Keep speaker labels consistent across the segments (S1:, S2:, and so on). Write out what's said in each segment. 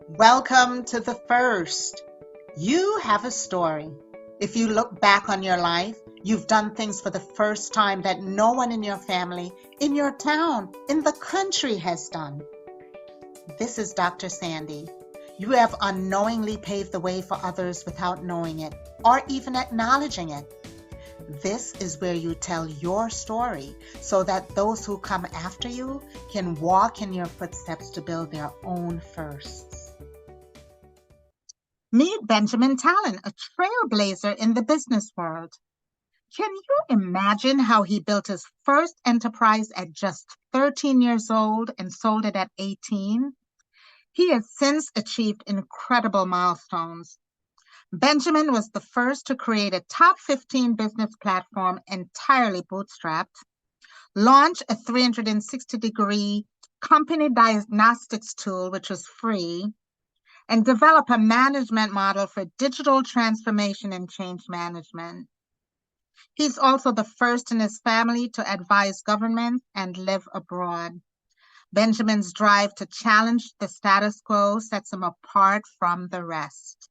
S1: Welcome to the first. You have a story. If you look back on your life, you've done things for the first time that no one in your family, in your town, in the country has done. This is Dr. Sandi. You have unknowingly paved the way for others without knowing it or even acknowledging it. This is where you tell your story so that those who come after you can walk in your footsteps to build their own firsts. Meet Benjamin Talin, a trailblazer in the business world. Can you imagine how he built his first enterprise at just 13 years old and sold it at 18? He has since achieved incredible milestones. Benjamin was the first to create a top 15 business platform entirely bootstrapped, launch a 360-degree company diagnostics tool, which was free, and develop a management model for digital transformation and change management. He's also the first in his family to advise governments and live abroad. Benjamin's drive to challenge the status quo sets him apart from the rest.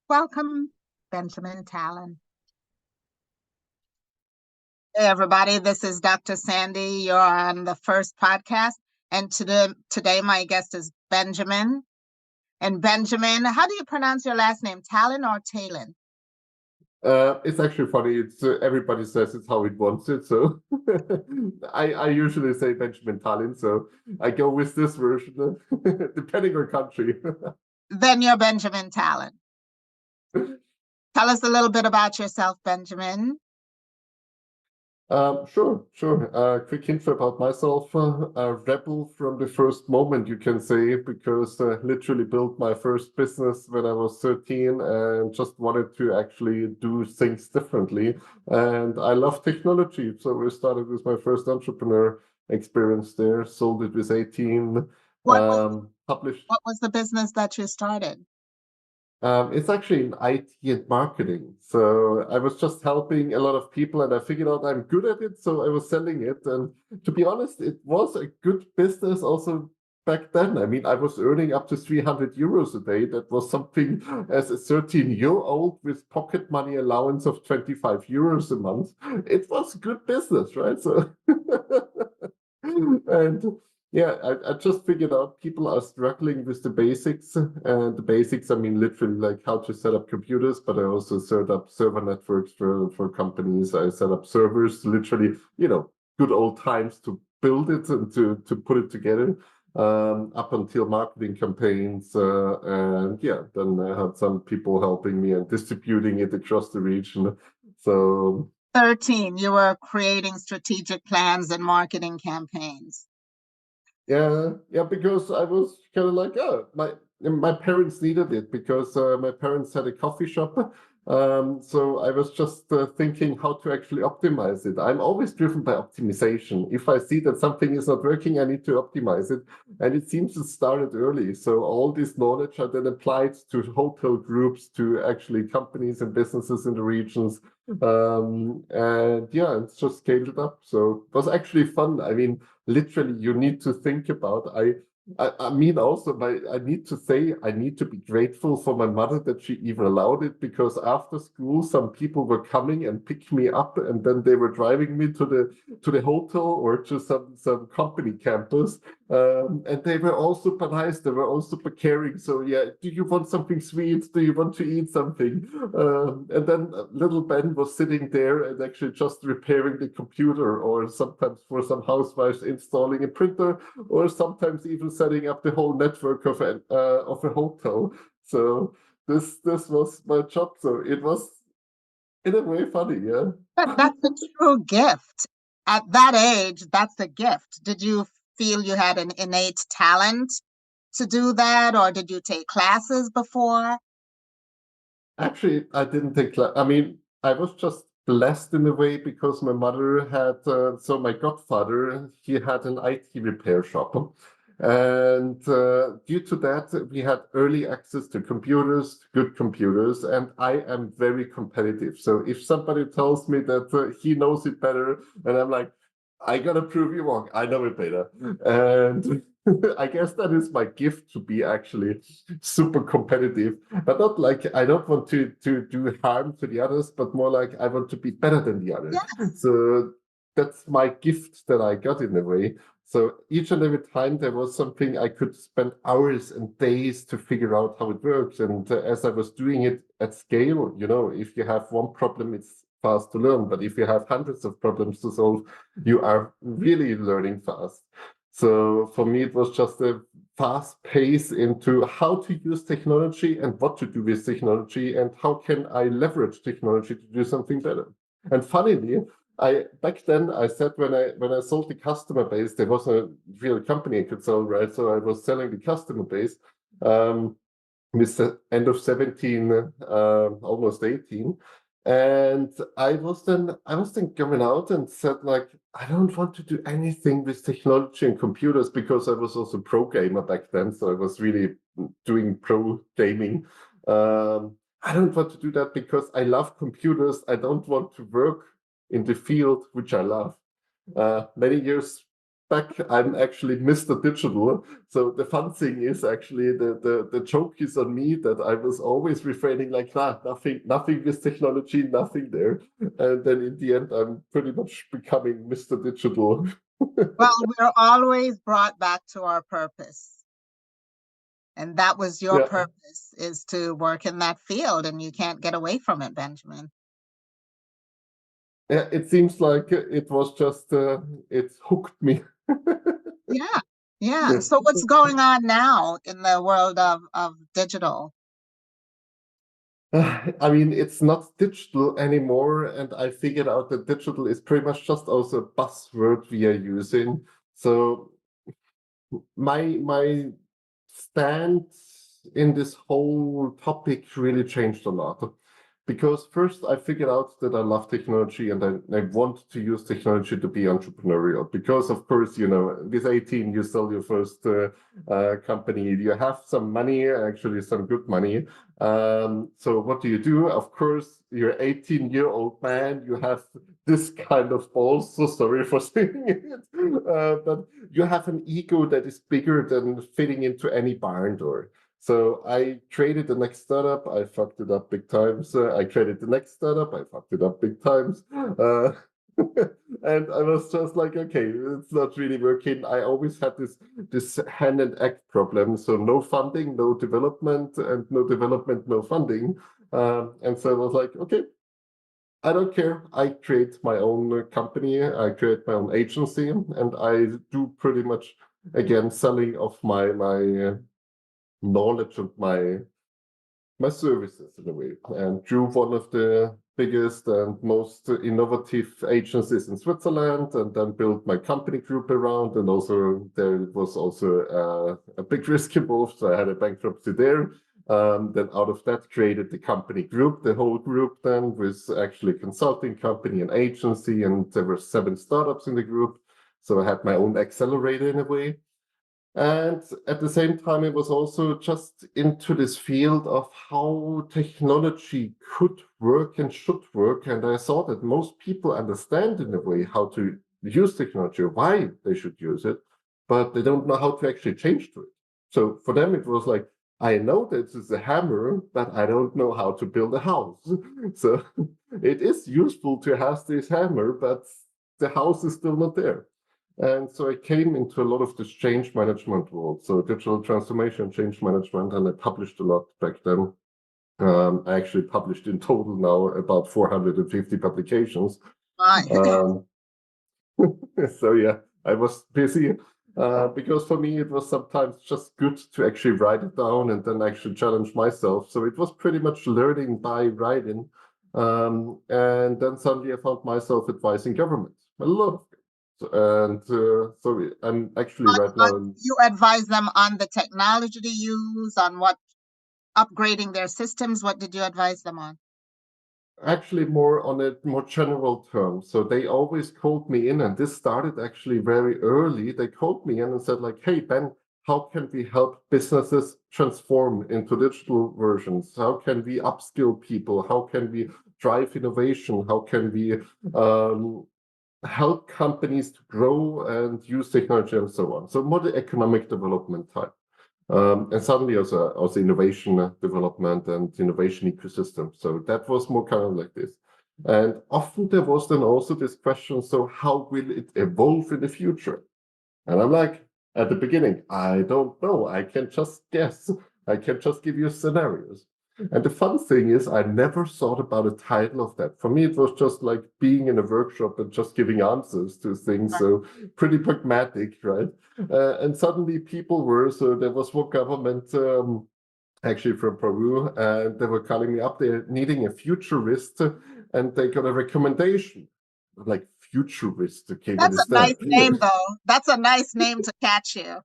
S1: Welcome, Benjamin Talin. Hey, everybody, this is Dr. Sandi. You're on the first podcast. And today my guest is Benjamin. And Benjamin, how do you pronounce your last name? Talin or Talin?
S2: It's actually funny. It's everybody says it's how it wants it. So I usually say Benjamin Talin. So I go with this version, depending on country.
S1: Then you're Benjamin Talin. Tell us a little bit about yourself, Benjamin.
S2: Sure. Quick intro about myself. A rebel from the first moment, you can say, because literally built my first business when I was 13 and just wanted to actually do things differently. And I love technology. So we started with my first entrepreneur experience there, sold it with 18, published.
S1: What was the business that you started?
S2: It's actually in IT and marketing. So I was just helping a lot of people and I figured out I'm good at it. So I was selling it. And to be honest, it was a good business also back then. I mean, I was earning up to 300 euros a day. That was something as a 13-year-old with pocket money allowance of 25 euros a month. It was good business, right? So, and yeah, I just figured out people are struggling with the basics. And the basics, I mean, literally like how to set up computers, but I also set up server networks for companies. I set up servers, literally, good old times to build it and to put it together, up until marketing campaigns. And yeah, then I had some people helping me and distributing it across the region. So
S1: 13, you were creating strategic plans and marketing campaigns.
S2: Yeah, because I was kind of like, oh, my parents needed it because my parents had a coffee shop. So I was just thinking how to actually optimize it. I'm always driven by optimization. If I see that something is not working, I need to optimize it. And it seems it started early. So all this knowledge I then applied to hotel groups, to actually companies and businesses in the regions. And yeah, it's just scaled it up. So it was actually fun. I mean, literally you need to think about. I mean, also, I need to say, I need to be grateful for my mother that she even allowed it, because after school, some people were coming and picked me up, and then they were driving me to the hotel or to some company campus, and they were all super nice. They were all super caring. So yeah, do you want something sweet? Do you want to eat something? And then little Ben was sitting there and actually just repairing the computer, or sometimes for some housewives installing a printer, or sometimes even setting up the whole network of a hotel. So this was my job. So it was in a way funny, yeah.
S1: That's a true gift. At that age, that's a gift. Did you feel you had an innate talent to do that, or did you take classes before?
S2: Actually, I didn't take class. I mean, I was just blessed in a way because my mother had, so my godfather, he had an IT repair shop. And due to that, we had early access to computers, good computers, and I am very competitive. So if somebody tells me that he knows it better, and I'm like, I gotta prove you wrong, I know it better. And I guess that is my gift to be actually super competitive, but not like I don't want to do harm to the others, but more like I want to be better than the other.
S1: Yes.
S2: So that's my gift that I got in a way. So each and every time there was something, I could spend hours and days to figure out how it works. And as I was doing it at scale, if you have one problem, it's fast to learn. But if you have hundreds of problems to solve, you are really learning fast. So for me, it was just a fast pace into how to use technology and what to do with technology and how can I leverage technology to do something better. And funnily, I back then I said when I sold the customer base, there was a real company I could sell, right? So I was selling the customer base with the end of 17, almost 18. And I was then going out and said like, I don't want to do anything with technology and computers because I was also pro gamer back then. So I was really doing pro gaming. I don't want to do that because I love computers. I don't want to work in the field which I love. Many years back, I'm actually Mr. Digital. So the fun thing is actually the joke is on me that I was always refraining like, nothing with technology, nothing there. And then in the end, I'm pretty much becoming Mr. Digital.
S1: Well, we're always brought back to our purpose. And that was your
S2: Yeah.
S1: purpose, is to work in that field, and you can't get away from it, Benjamin.
S2: Yeah, it seems like it was just, it hooked me.
S1: Yeah. Yeah. So what's going on now in the world of digital?
S2: I mean, it's not digital anymore, and I figured out that digital is pretty much just also a buzzword we are using. So my stand in this whole topic really changed a lot. Because first I figured out that I love technology and I want to use technology to be entrepreneurial. Because of course, with 18 you sell your first company, you have some money, actually some good money. So what do? Of course, you're 18-year-old man, you have this kind of balls, so sorry for saying it, but you have an ego that is bigger than fitting into any barn door. So I created the next startup. I fucked it up big times. I created the next startup. I fucked it up big times. And I was just like, okay, it's not really working. I always had this hand and act problem. So no funding, no development, and no development, no funding. And so I was like, okay, I don't care. I create my own company. I create my own agency, and I do pretty much again selling of my knowledge and my services in a way. And drew one of the biggest and most innovative agencies in Switzerland, and then built my company group around. And also there was also a big risk involved, so I had a bankruptcy there. Then out of that created the company group, the whole group then with actually consulting company and agency, and there were 7 startups in the group. So I had my own accelerator in a way. And at the same time, it was also just into this field of how technology could work and should work. And I saw that most people understand in a way how to use technology, why they should use it, but they don't know how to actually change to it. So for them, it was like, I know that it's a hammer, but I don't know how to build a house. So it is useful to have this hammer, but the house is still not there. And so I came into a lot of this change management world, so digital transformation, change management, and I published a lot back then. I actually published in total now about 450 publications.
S1: Why?
S2: Um, so yeah, I was busy because for me it was sometimes just good to actually write it down and then actually challenge myself. So it was pretty much learning by writing. And then suddenly I found myself advising governments, a lot of and so I'm actually right now
S1: You advise them on the technology to use, on what upgrading their systems. What did you advise them on?
S2: actually more on a more general term. So they always called me in, and this started actually very early. They called me in and said like, "Hey Ben, how can we help businesses transform into digital versions? How can we upskill people? How can we drive innovation? How can we help companies to grow and use technology and so on. So more the economic development type. And suddenly also innovation development and innovation ecosystem. So that was more kind of like this. And often there was then also this question, so how will it evolve in the future? And I'm like, at the beginning, I don't know. I can just guess. I can just give you scenarios. And the fun thing is, I never thought about a title of that. For me, it was just like being in a workshop and just giving answers to things. So pretty pragmatic, right? And suddenly people were, so there was one government actually from Peru, and they were calling me up. They're needing a futurist, and they got a recommendation. Like futurist, okay, what
S1: That's
S2: is
S1: a nice
S2: that?
S1: name, though. That's a nice name to catch you.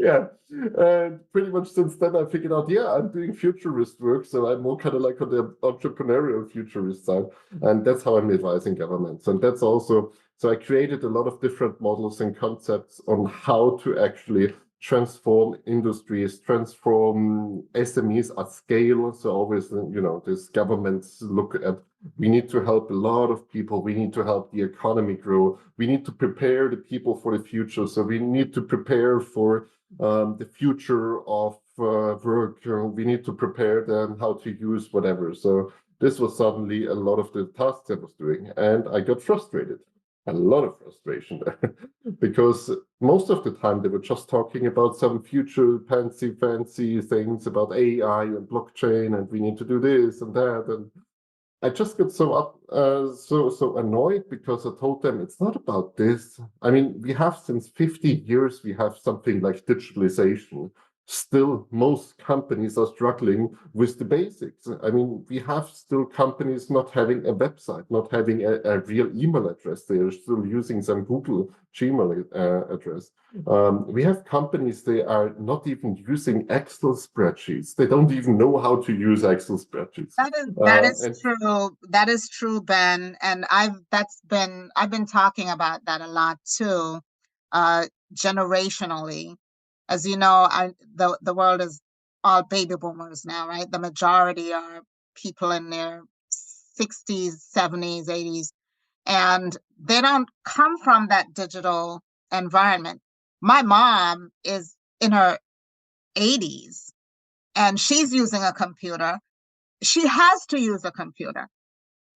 S2: Yeah, and pretty much since then I figured out, yeah, I'm doing futurist work, so I'm more kind of like on the entrepreneurial futurist side, and that's how I'm advising governments. And that's also, so I created a lot of different models and concepts on how to actually transform industries, transform SMEs at scale. So always, these governments look at, we need to help a lot of people. We need to help the economy grow. We need to prepare the people for the future. So we need to prepare for the future of work. We need to prepare them how to use whatever. So this was suddenly a lot of the tasks I was doing, and I got frustrated. A lot of frustration there because most of the time they were just talking about some future fancy things about AI and blockchain, and we need to do this and that, and I just got so annoyed because I told them it's not about this. I mean, we have since 50 years, we have something like digitalization. Still, most companies are struggling with the basics. I mean, we have still companies not having a website, not having a real email address. They are still using some Google Gmail address. We have companies, they are not even using Excel spreadsheets. They don't even know how to use Excel spreadsheets.
S1: That is
S2: And
S1: true. That is true, Ben. And I've been talking about that a lot too, generationally. As you know, the world is all baby boomers now, right? The majority are people in their 60s, 70s, 80s, and they don't come from that digital environment. My mom is in her 80s and she's using a computer. She has to use a computer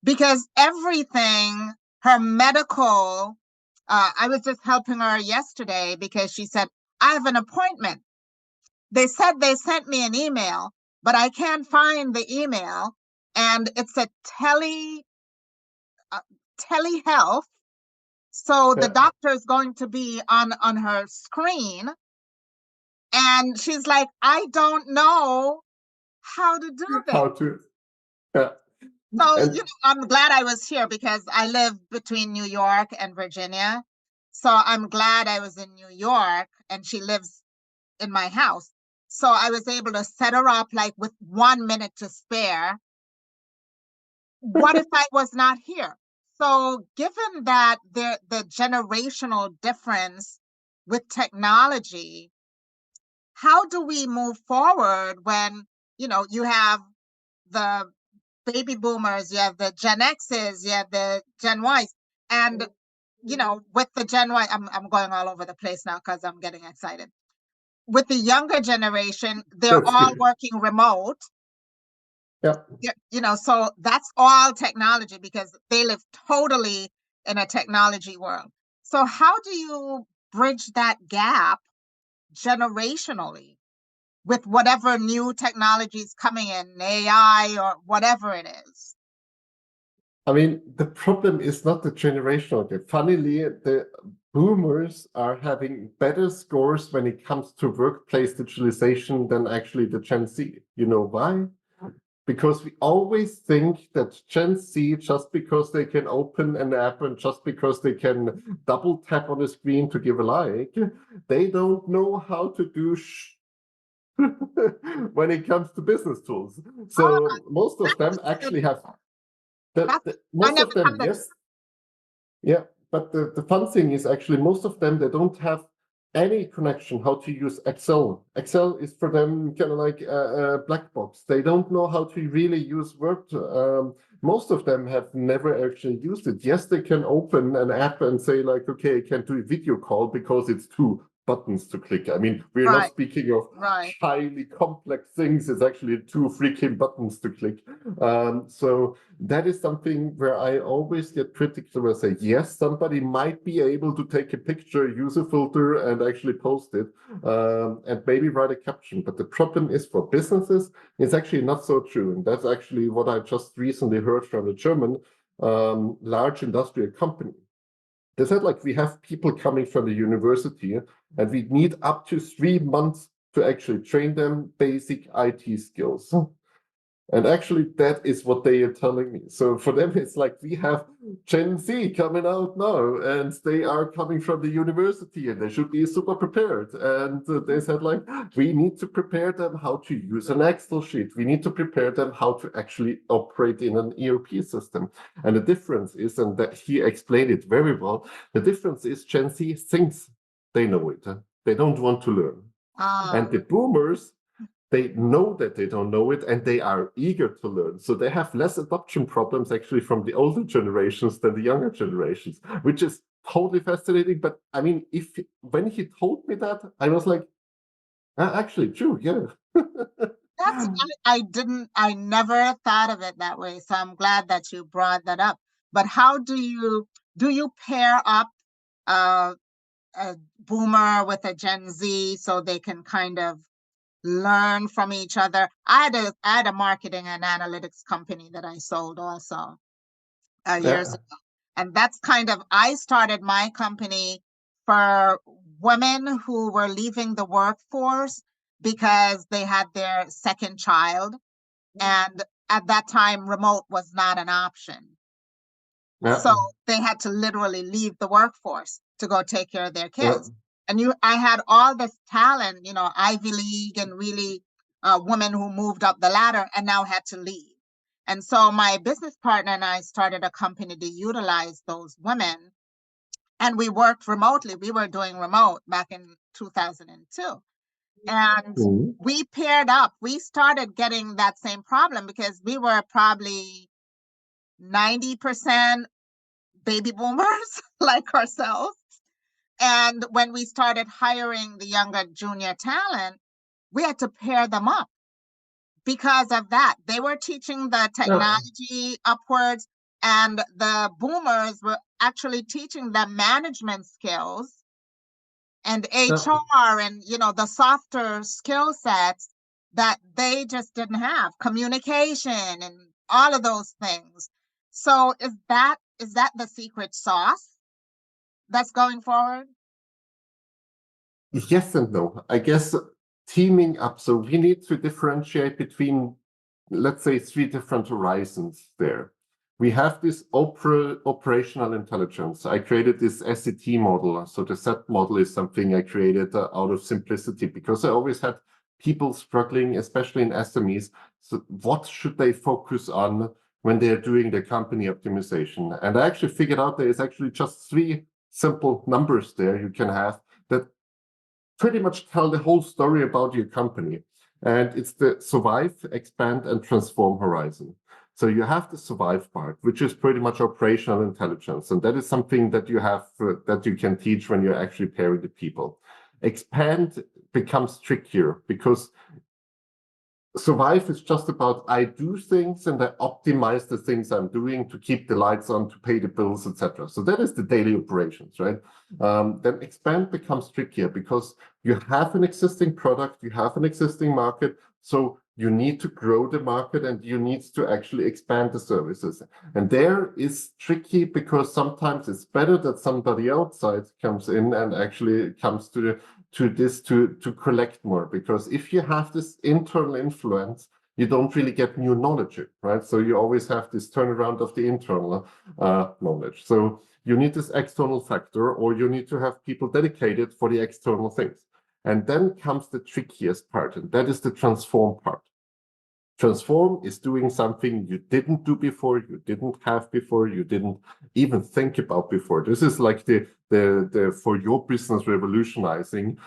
S1: because everything, her medical, I was just helping her yesterday because she said, I have an appointment. They said they sent me an email, but I can't find the email. And it's a telehealth. So the
S2: yeah,
S1: doctor is going to be on her screen. And she's like, I don't know how to do this.
S2: how to, yeah.
S1: So,
S2: And
S1: I'm glad I was here because I live between New York and Virginia. So I'm glad I was in New York and she lives in my house. So I was able to set her up like with 1 minute to spare. What if I was not here? So given that the generational difference with technology, how do we move forward when, you have the baby boomers, you have the Gen X's, you have the Gen Y's, and with the Gen Y, I'm going all over the place now because I'm getting excited. With the younger generation, they're
S2: that's
S1: all
S2: good.
S1: working remote.
S2: Yeah.
S1: So that's all technology because they live totally in a technology world. So how do you bridge that gap generationally with whatever new technology is coming in, AI or whatever it is?
S2: I mean, the problem is not the generational gap. Funnily, the boomers are having better scores when it comes to workplace digitalization than actually the Gen Z. You know why? Because we always think that Gen Z, just because they can open an app and just because they can double tap on the screen to give a like, they don't know how to do when it comes to business tools.
S1: Oh,
S2: So most of them actually have
S1: I
S2: most
S1: never
S2: of them,
S1: come to.
S2: yes, yeah. But the fun thing is actually most of them, they don't have any connection, how to use Excel. Excel is for them kind of like a black box. They don't know how to really use Word. Most of them have never actually used it. Yes, they can open an app and say like, okay, I can do a video call because it's two buttons to click. I mean, we're not
S1: Right,
S2: speaking of
S1: right.
S2: highly complex things. It's actually two freaking buttons to click. So that is something where I always get critical where I say, yes, somebody might be able to take a picture, use a filter, and actually post it, and maybe write a caption. But the problem is for businesses, it's actually not so true. And that's actually what I just recently heard from a German large industrial company. They said, like, we have people coming from the university, and we need up to 3 months to actually train them basic IT skills. And actually, that is what they are telling me. So for them, it's like we have Gen Z coming out now, and they are coming from the university, and they should be super prepared. And they said, like, we need to prepare them how to use an Excel sheet. We need to prepare them how to actually operate in an ERP system. And the difference is, and that he explained it very well, the difference is Gen Z thinks they know it. They don't want to learn. And the boomers, they know that they don't know it and they are eager to learn. So they have less adoption problems actually from the older generations than the younger generations, which is totally fascinating. But I mean, when he told me that, I was like, actually, true, yeah.
S1: That's I never thought of it that way. So I'm glad that you brought that up. But how do you pair up uh, a boomer with a Gen Z so they can kind of learn from each other? I had a marketing and analytics company that I sold also years
S2: Yeah,
S1: ago. And that's kind of, I started my company for women who were leaving the workforce because they had their second child. And at that time, remote was not an option. So
S2: yeah,
S1: they had to literally leave the workforce to go take care of their
S2: yeah,
S1: kids. And I had all this talent, Ivy League and really women who moved up the ladder and now had to leave. And so my business partner and I started a company to utilize those women. And we worked remotely. We were doing remote back in 2002. And
S2: mhm.
S1: we paired up. We started getting that same problem because we were probably 90% baby boomers like ourselves. And when we started hiring the younger junior talent, we had to pair them up because of that. They were teaching the
S2: Yeah,
S1: technology upwards, and the boomers were actually teaching them management skills and
S2: yeah.
S1: HR and the softer skill sets that they just didn't have, communication and all of those things. So is that the secret sauce that's going forward?
S2: Yes and no. I guess teaming up. So we need to differentiate between, let's say, three different horizons there. We have this operational intelligence. I created this SET model. So the SET model is something I created out of simplicity because I always had people struggling, especially in SMEs. So what should they focus on when they're doing their company optimization? And I actually figured out there is actually just three simple numbers there you can have that pretty much tell the whole story about your company. And it's the survive, expand, and transform horizon. So you have the survive part, which is pretty much operational intelligence. And that is something that you have that you can teach when you're actually pairing the people. Expand becomes trickier because survive is just about I do things and I optimize the things I'm doing to keep the lights on, to pay the bills, etc. So that is the daily operations, right? Then expand becomes trickier because you have an existing product, you have an existing market, so you need to grow the market and you need to actually expand the services. And there is tricky because sometimes it's better that somebody outside comes in and actually comes to collect more, because if you have this internal influence, you don't really get new knowledge, right? So you always have this turnaround of the internal knowledge. So you need this external factor, or you need to have people dedicated for the external things. And then comes the trickiest part, and that is the transform part. Transform is doing something you didn't do before, you didn't have before, you didn't even think about before. This is like the for your business revolutionizing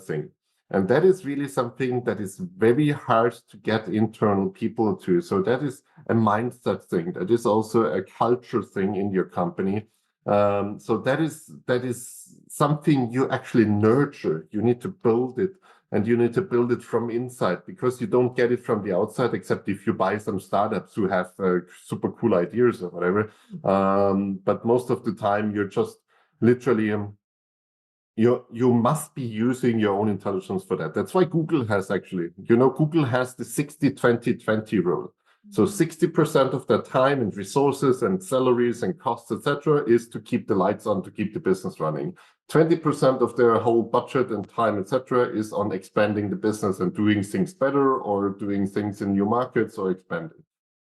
S2: thing. And that is really something that is very hard to get internal people to. So that is a mindset thing. That is also a culture thing in your company. So that is something you actually nurture. You need to build it, and you need to build it from inside, because you don't get it from the outside, except if you buy some startups who have super cool ideas or whatever. But most of the time, you're just literally you must be using your own intelligence for that. That's why Google has actually, Google has the 60-20-20 rule. So 60% of their time and resources and salaries and costs, etc., is to keep the lights on, to keep the business running. 20% of their whole budget and time, etc., is on expanding the business and doing things better, or doing things in new markets, or expanding.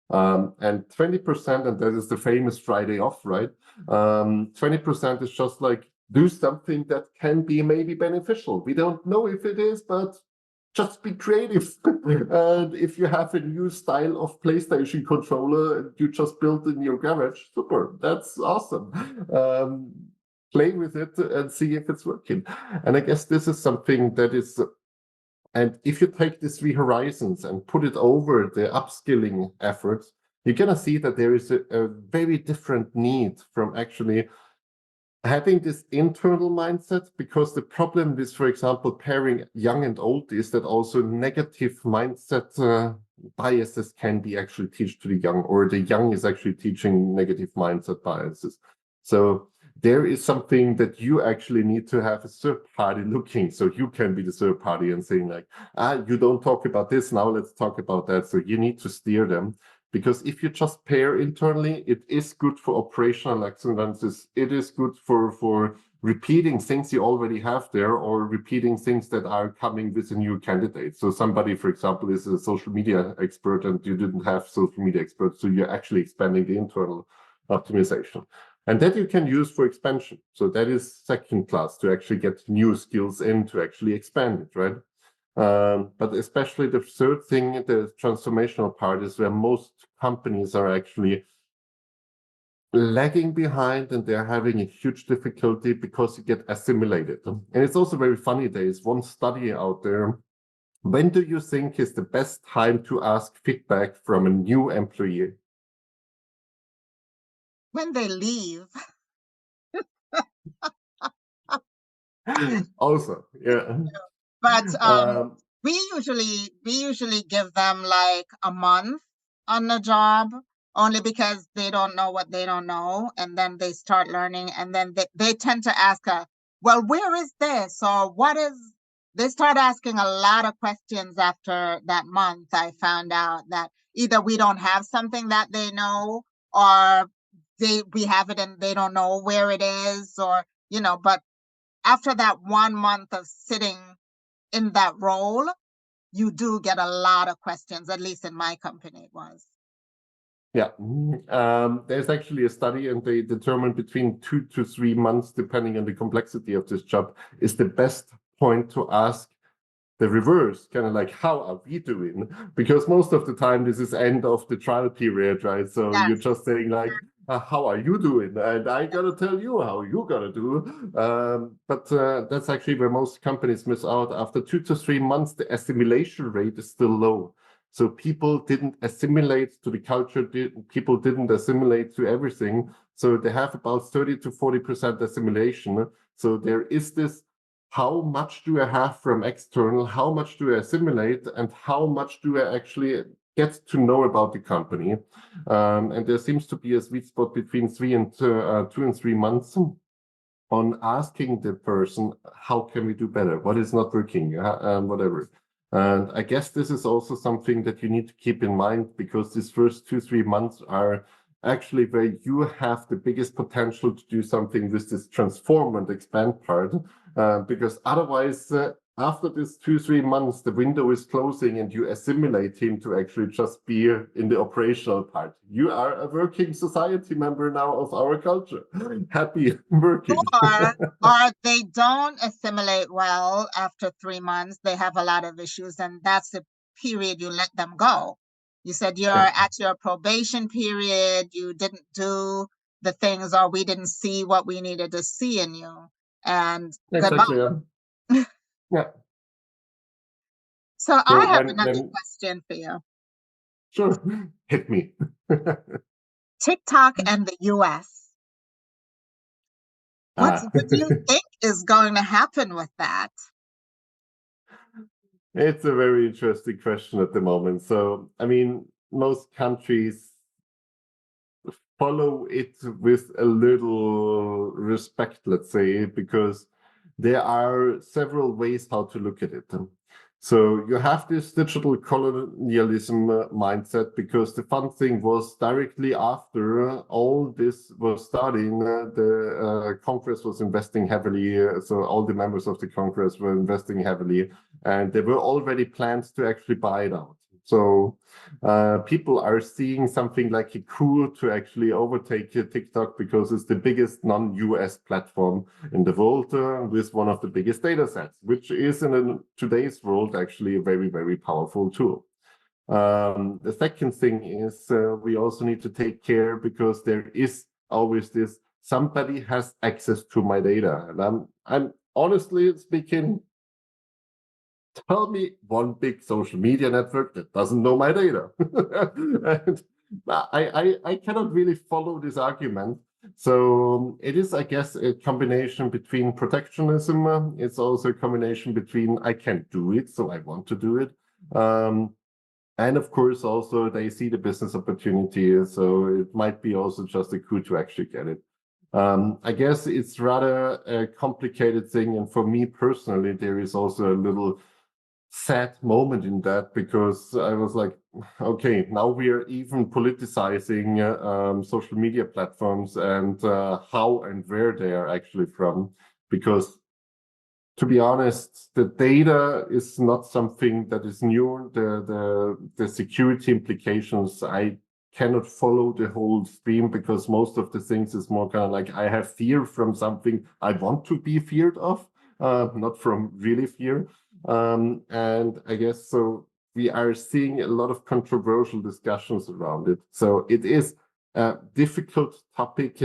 S2: And 20%, and that is the famous Friday off, right? 20% is just like, do something that can be maybe beneficial. We don't know if it is, but just be creative. And if you have a new style of PlayStation controller you just built in your garage, super, that's awesome. Play with it and see if it's working. And I guess this is something that is, and if you take these 3 horizons and put it over the upskilling efforts, you're going to see that there is a very different need from actually having this internal mindset, because the problem with, for example, pairing young and old is that also negative mindset biases can be actually taught to the young, or the young is actually teaching negative mindset biases. So there is something that you actually need to have a third party looking, so you can be the third party and saying like, you don't talk about this, now let's talk about that. So you need to steer them. Because if you just pair internally, it is good for operational excellences. It is good for repeating things you already have there, or repeating things that are coming with a new candidate. So somebody, for example, is a social media expert and you didn't have social media experts, so you're actually expanding the internal optimization. And that you can use for expansion. So that is second class, to actually get new skills in, to actually expand it, right? But especially the third thing, the transformational part, is where most companies are actually lagging behind, and they're having a huge difficulty because you get assimilated. And it's also very funny. There is one study out there. When do you think is the best time to ask feedback from a new employee?
S1: When they leave.
S2: Also, yeah.
S1: But
S2: Um,
S1: we usually give them like a month on the job, only because they don't know what they don't know, and then they start learning, and then they tend to ask well, where is this, or what is, they start asking a lot of questions after that month. I found out that either we don't have something that they know, or we have it and they don't know where it is, or but after that 1 month of sitting in that role, you do get a lot of questions, at least in my company it was.
S2: Yeah, there's actually a study, and they determined between 2 to 3 months, depending on the complexity of this job, is the best point to ask the reverse, kind of like, how are we doing? Because most of the time, this is end of the trial period, right? So you're
S1: Yes.
S2: just saying like, how are you doing? And I gotta tell you how you gotta do. But that's actually where most companies miss out. After 2 to 3 months, the assimilation rate is still low. So people didn't assimilate to the culture. People didn't assimilate to everything. So they have about 30 to 40% assimilation. So there is this, how much do I have from external? How much do I assimilate? And how much do I actually get to know about the company? And there seems to be a sweet spot between 2 and 3 months on asking the person, how can we do better? What is not working? Whatever. And I guess this is also something that you need to keep in mind, because these first 2, 3 months are actually where you have the biggest potential to do something with this transform and expand part. Because otherwise, after this 2, 3 months, the window is closing and you assimilate him to actually just be in the operational part. You are a working society member now of our culture. Happy working.
S1: Or they don't assimilate well after 3 months. They have a lot of issues, and that's the period you let them go. You said you're
S2: Yeah,
S1: at your probation period, you didn't do the things, or we didn't see what we needed to see in you, and goodbye.
S2: exactly. Yeah.
S1: So I
S2: So
S1: have another
S2: when
S1: question for you.
S2: sure, hit me.
S1: TikTok and the US.
S2: Ah,
S1: What do you think is going to happen with that?
S2: it's a very interesting question at the moment. So, I mean, most countries follow it with a little respect, let's say, because there are several ways how to look at it. So you have this digital colonialism mindset because the fun thing was directly after all this was starting, the Congress was investing heavily. So all the members of the Congress were investing heavily, and there were already plans to actually buy it out. So people are seeing something like a cool to actually overtake TikTok because it's the biggest non-US platform in the world with one of the biggest data sets, which is in today's world actually a very, very powerful tool. The second thing is we also need to take care because there is always this somebody has access to my data. And I'm honestly speaking, tell me one big social media network that doesn't know my data. And I cannot really follow this argument. So it is, I guess, a combination between protectionism. It's also a combination between I can't do it, so I want to do it. And of course, also they see the business opportunity. So it might be also just a coup to actually get it. I guess it's rather a complicated thing. And for me personally, there is also a little sad moment in that because I was like, okay, now we are even politicizing social media platforms and how and where they are actually from. Because to be honest, the data is not something that is new. The security implications, I cannot follow the whole stream because most of the things is more kind of like I have fear from something I want to be feared of, not from really fear. And I guess so we are seeing a lot of controversial discussions around it. So it is a difficult topic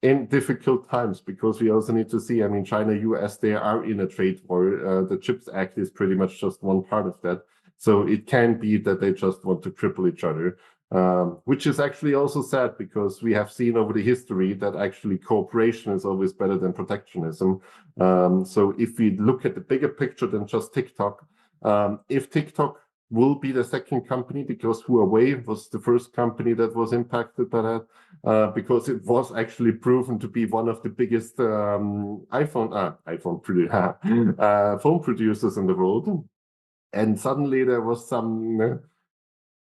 S2: in difficult times because we also need to see, I mean, China, US, they are in a trade war. The CHIPS Act is pretty much just one part of that. So it can be that they just want to cripple each other, which is actually also sad because we have seen over the history that actually cooperation is always better than protectionism. So if we look at the bigger picture than just TikTok, if TikTok will be the second company because Huawei was the first company that was impacted by that, because it was actually proven to be one of the biggest phone producers in the world. And suddenly there was some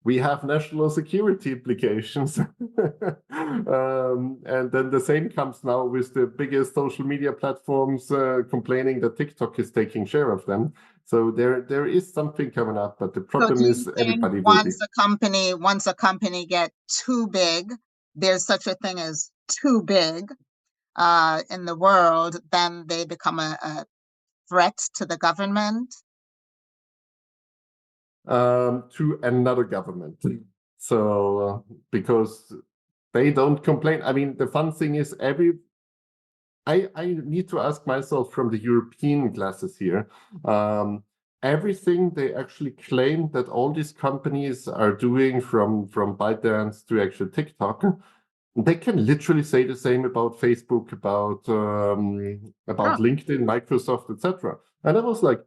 S2: we have national security implications. And then the same comes now with the biggest social media platforms complaining that TikTok is taking share of them. So there is something coming up, but the
S1: So do
S2: problem
S1: you
S2: is
S1: think
S2: everybody will be.
S1: once a company get too big, there's such a thing as too big in the world, then they become a threat to the government?
S2: To another government. So because they don't complain. I mean, the fun thing is I need to ask myself from the European glasses here. Everything they actually claim that all these companies are doing from ByteDance to actually TikTok, they can literally say the same about Facebook, about
S1: Oh,
S2: LinkedIn, Microsoft, etc. And I was like,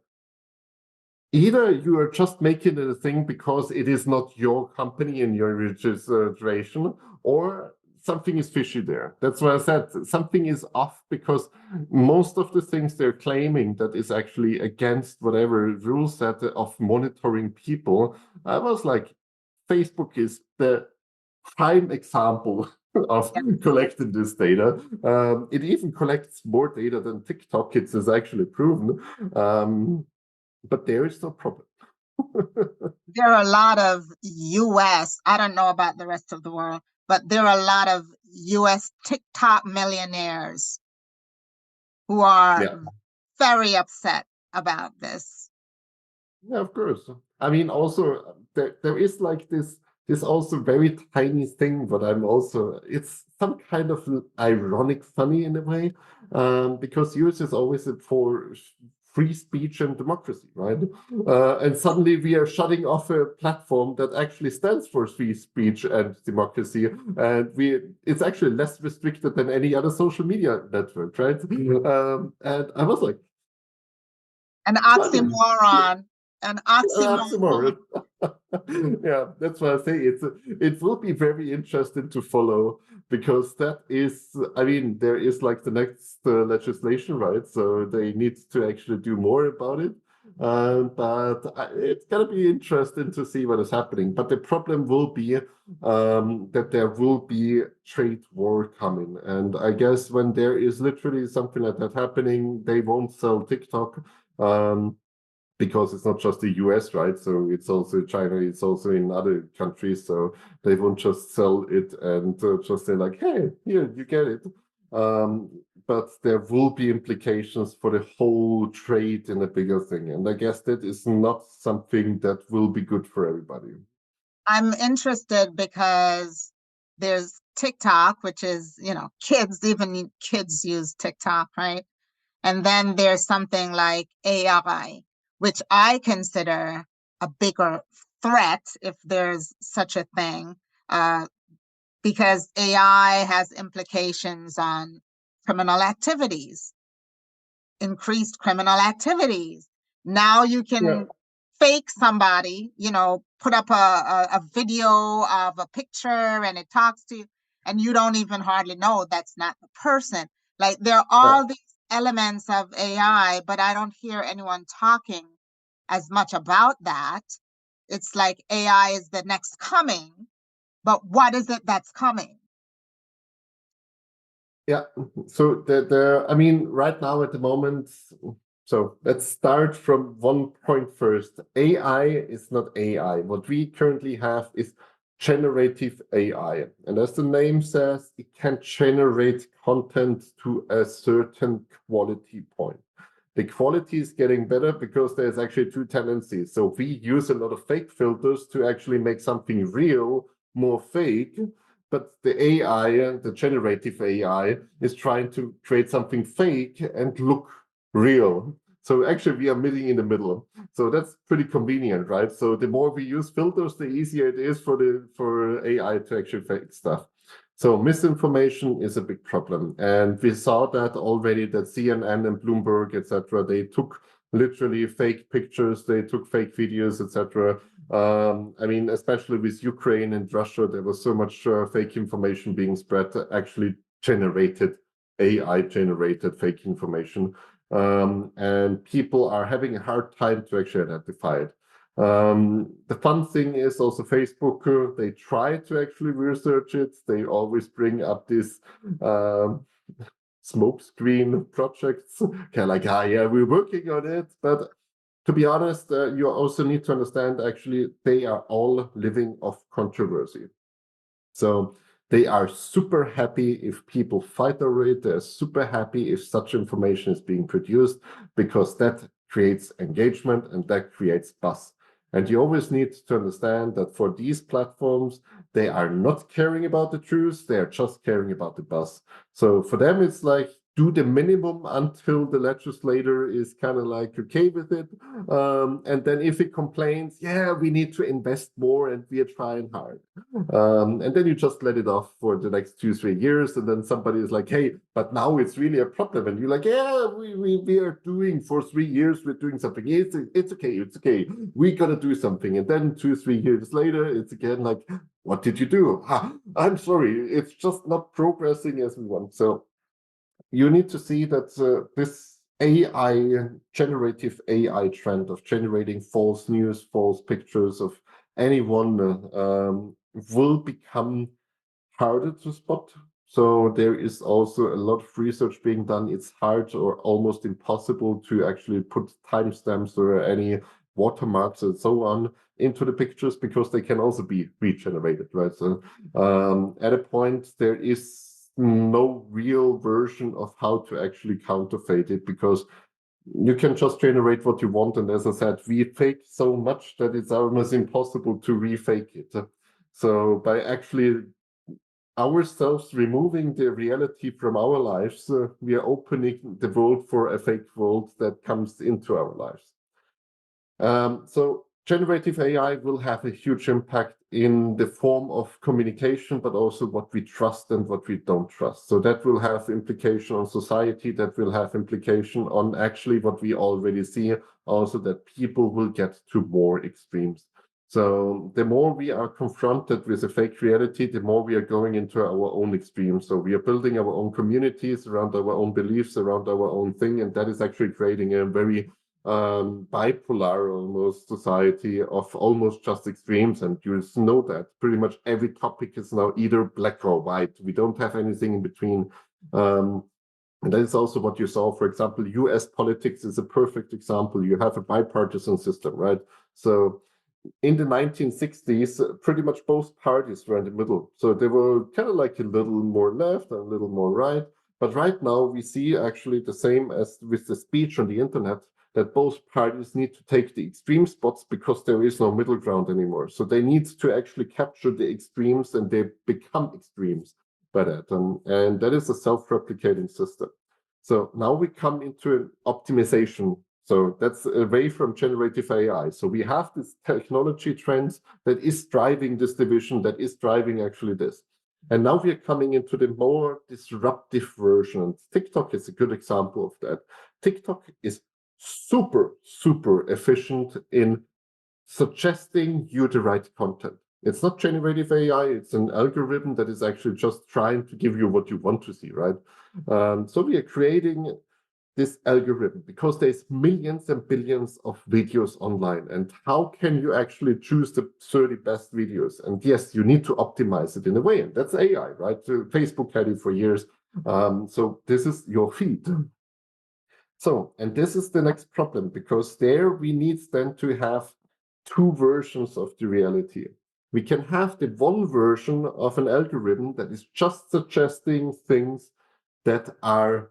S2: either you are just making it a thing because it is not your company in your registration, or something is fishy there. That's why I said something is off because most of the things they're claiming that is actually against whatever rule set of monitoring people. I was like, Facebook is the prime example of
S1: yeah.
S2: collecting this data. It even collects more data than TikTok. It is actually proven. But there is no problem.
S1: There are a lot of US, I don't know about the rest of the world, but there are a lot of US TikTok millionaires who are
S2: Yeah,
S1: very upset about this.
S2: yeah, of course. I mean, also there is like this this also very tiny thing, but it's some kind of ironic funny in a way, because yours is always for free speech and democracy, right? And suddenly we are shutting off a platform that actually stands for free speech and democracy, and it's actually less restricted than any other social media network, right? And I was like,
S1: An
S2: funny.
S1: oxymoron. An oxymoron.
S2: Tomorrow. Yeah, that's why I say it will be very interesting to follow, because that is, I mean, there is like the next legislation, right? So they need to actually do more about it. It's gonna be interesting to see what is happening. But the problem will be that there will be trade war coming, and I guess when there is literally something like that happening, they won't sell TikTok. Because it's not just the US, right? So it's also China, it's also in other countries. So they won't just sell it and just say like, hey, here, you get it. Um, but there will be implications for the whole trade in a bigger thing. And I guess that is not something that will be good for everybody.
S1: I'm interested because there's TikTok, which is, kids, even kids use TikTok, right? And then there's something like AI, which I consider a bigger threat, if there's such a thing, uh, because AI has implications on criminal activities, increased criminal activities. Now you
S2: Yeah,
S1: can fake somebody, put up a video of a picture and it talks to you, and you don't even hardly know that's not the person. Like there are
S2: yeah.
S1: all these elements of AI, but I don't hear anyone talking as much about that. It's like AI is the next coming, but what is it that's coming?
S2: Yeah. So I mean, right now at the moment, so let's start from one point first. AI is not AI. What we currently have is generative AI. And as the name says, it can generate content to a certain quality point. The quality is getting better because there's actually two tendencies. So we use a lot of fake filters to actually make something real more fake, but the AI, the generative AI, is trying to create something fake and look real. So actually, we are meeting in the middle. So that's pretty convenient, right? So the more we use filters, the easier it is for AI to actually fake stuff. So misinformation is a big problem, and we saw that already. That CNN and Bloomberg, etc., they took literally fake pictures, they took fake videos, etc. I mean, especially with Ukraine and Russia, there was so much fake information being spread, actually generated, AI generated fake information. And people are having a hard time to actually identify it. The fun thing is also Facebook, they try to actually research it. They always bring up this smoke screen projects, kind of like, ah, yeah, we're working on it. But to be honest, you also need to understand actually they are all living off controversy. So they are super happy if people fight over it. They're super happy if such information is being produced, because that creates engagement and that creates buzz. And you always need to understand that for these platforms, they are not caring about the truth, they are just caring about the buzz. So for them, it's like, do the minimum until the legislator is kind of like okay with it. And then if it complains, yeah, we need to invest more and we are trying hard. And then you just let it off for the next 2, 3 years, and then somebody is like, "Hey, but now it's really a problem," and you're like, "Yeah, we are doing for 3 years, we're doing something. It's okay, it's okay. We gotta do something." And then 2, 3 years later, it's again like, "What did you do? Ah, I'm sorry, it's just not progressing as we want." So you need to see that this AI, generative AI trend of generating false news, false pictures of anyone will become harder to spot. So there is also a lot of research being done. It's hard or almost impossible to actually put timestamps or any watermarks and so on into the pictures, because they can also be regenerated, right? So at a point, there is no real version of how to actually counterfeit it, because you can just generate what you want. And as I said, we fake so much that it's almost impossible to refake it. So by actually ourselves removing the reality from our lives, we are opening the world for a fake world that comes into our lives. So generative AI will have a huge impact in the form of communication, but also what we trust and what we don't trust. So that will have implication on society, that will have implication on actually what we already see, also that people will get to more extremes. So the more we are confronted with a fake reality, the more we are going into our own extremes. So we are building our own communities around our own beliefs, around our own thing, and that is actually creating a very bipolar almost society of almost just extremes. And you know that pretty much every topic is now either black or white. We don't have anything in between. And that is also what you saw, for example, US politics is a perfect example. You have a bipartisan system, right? So in the 1960s, pretty much both parties were in the middle. So they were kind of like a little more left and a little more right. But right now, we see actually the same as with the speech on the internet, that both parties need to take the extreme spots because there is no middle ground anymore. So they need to actually capture the extremes and they become extremes by that. And that is a self-replicating system. So now we come into an optimization. So that's away from generative AI. So we have this technology trends that is driving this division, that is driving actually this. And now we are coming into the more disruptive version. And TikTok is a good example of that. TikTok is super, super efficient in suggesting you the right content. It's not generative AI, it's an algorithm that is actually just trying to give you what you want to see, right? So we are creating this algorithm because there's millions and billions of videos online. And how can you actually choose the 30 best videos? And yes, you need to optimize it in a way. And that's AI, right? So Facebook had it for years. So this is your feed. So, and this is the next problem, because there we need then to have two versions of the reality. We can have the one version of an algorithm that is just suggesting things that are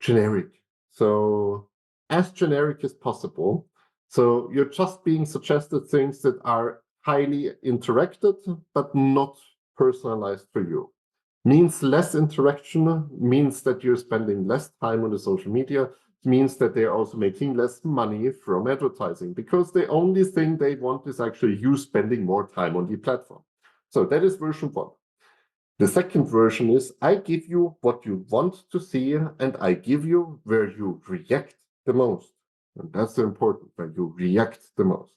S2: generic. So as generic as possible. So you're just being suggested things that are highly interacted, but not personalized for you. Means less interaction, means that you're spending less time on the social media, means that they're also making less money from advertising, because the only thing they want is actually you spending more time on the platform. So that is version one. The second version is I give you what you want to see, and I give you where you react the most. And that's important, where you react the most.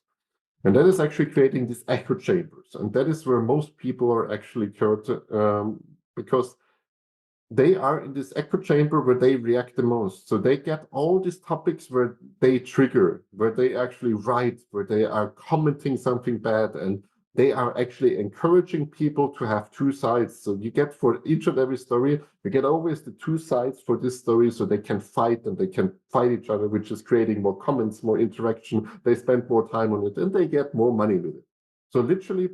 S2: And that is actually creating these echo chambers. And that is where most people are actually hurt, because they are in this echo chamber where they react the most. So they get all these topics where they trigger, where they actually write, where they are commenting something bad, and they are actually encouraging people to have two sides. So you get for each and every story, you get always the two sides for this story, so they can fight and they can fight each other, which is creating more comments, more interaction. They spend more time on it and they get more money with it. So literally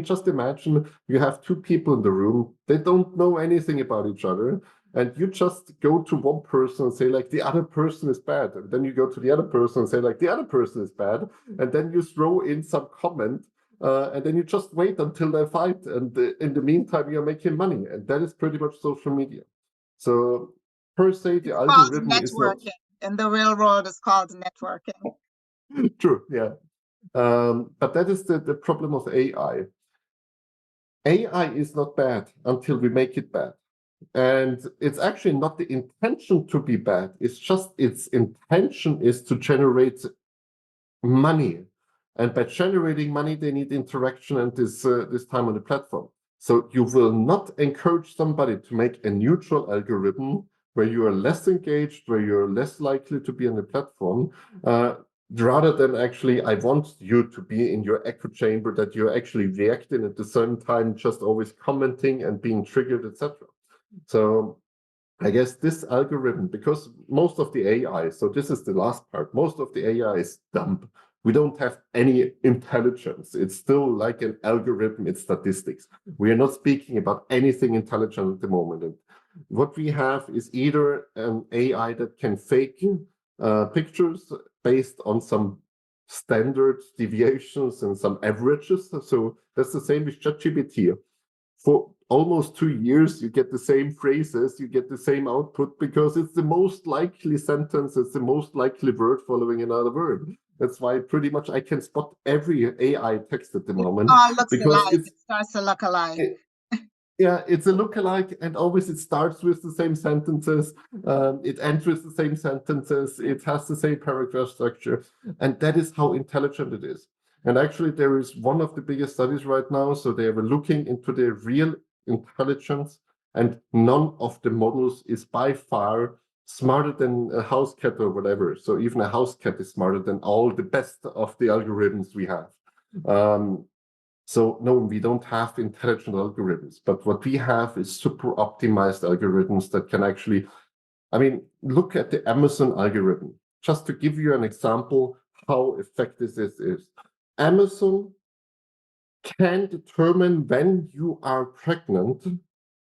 S2: just imagine you have two people in the room, they don't know anything about each other, and you just go to one person and say, like, the other person is bad. And then you go to the other person and say, like, the other person is bad. And then you throw in some comment, and then you just wait until they fight. And in the meantime, you're making money. And that is pretty much social media. So, per se, the
S1: It's called
S2: algorithm is not
S1: networking. In the real world, it's called networking.
S2: true. Yeah. But that is the problem of AI. AI is not bad until we make it bad. And it's actually not the intention to be bad. It's just its intention is to generate money. And by generating money, they need interaction and this time on the platform. So you will not encourage somebody to make a neutral algorithm where you are less engaged, where you're less likely to be on the platform, rather than actually, I want you to be in your echo chamber, that you're actually reacting at the same time, just always commenting and being triggered, etc. So I guess this algorithm, because most of the AI, so this is the last part, most of the AI is dumb. We don't have any intelligence. It's still like an algorithm, it's statistics. We are not speaking about anything intelligent at the moment. And what we have is either an AI that can fake pictures based on some standard deviations and some averages. So that's the same with ChatGPT. For almost 2 years, you get the same phrases, you get the same output because it's the most likely sentence, it's the most likely word following another word. That's why pretty much I can spot every AI text at the moment
S1: All looks
S2: because
S1: alike. It starts to look alike.
S2: Yeah, it's a lookalike, and always it starts with the same sentences. It ends with the same sentences. It has the same paragraph structure, and that is how intelligent it is. And actually, there is one of the biggest studies right now. So they were looking into the real intelligence, and none of the models is by far smarter than a house cat or whatever. So even a house cat is smarter than all the best of the algorithms we have. So no, we don't have intelligent algorithms, but what we have is super optimized algorithms that can actually, I mean, look at the Amazon algorithm. Just to give you an example how effective this is. Amazon can determine when you are pregnant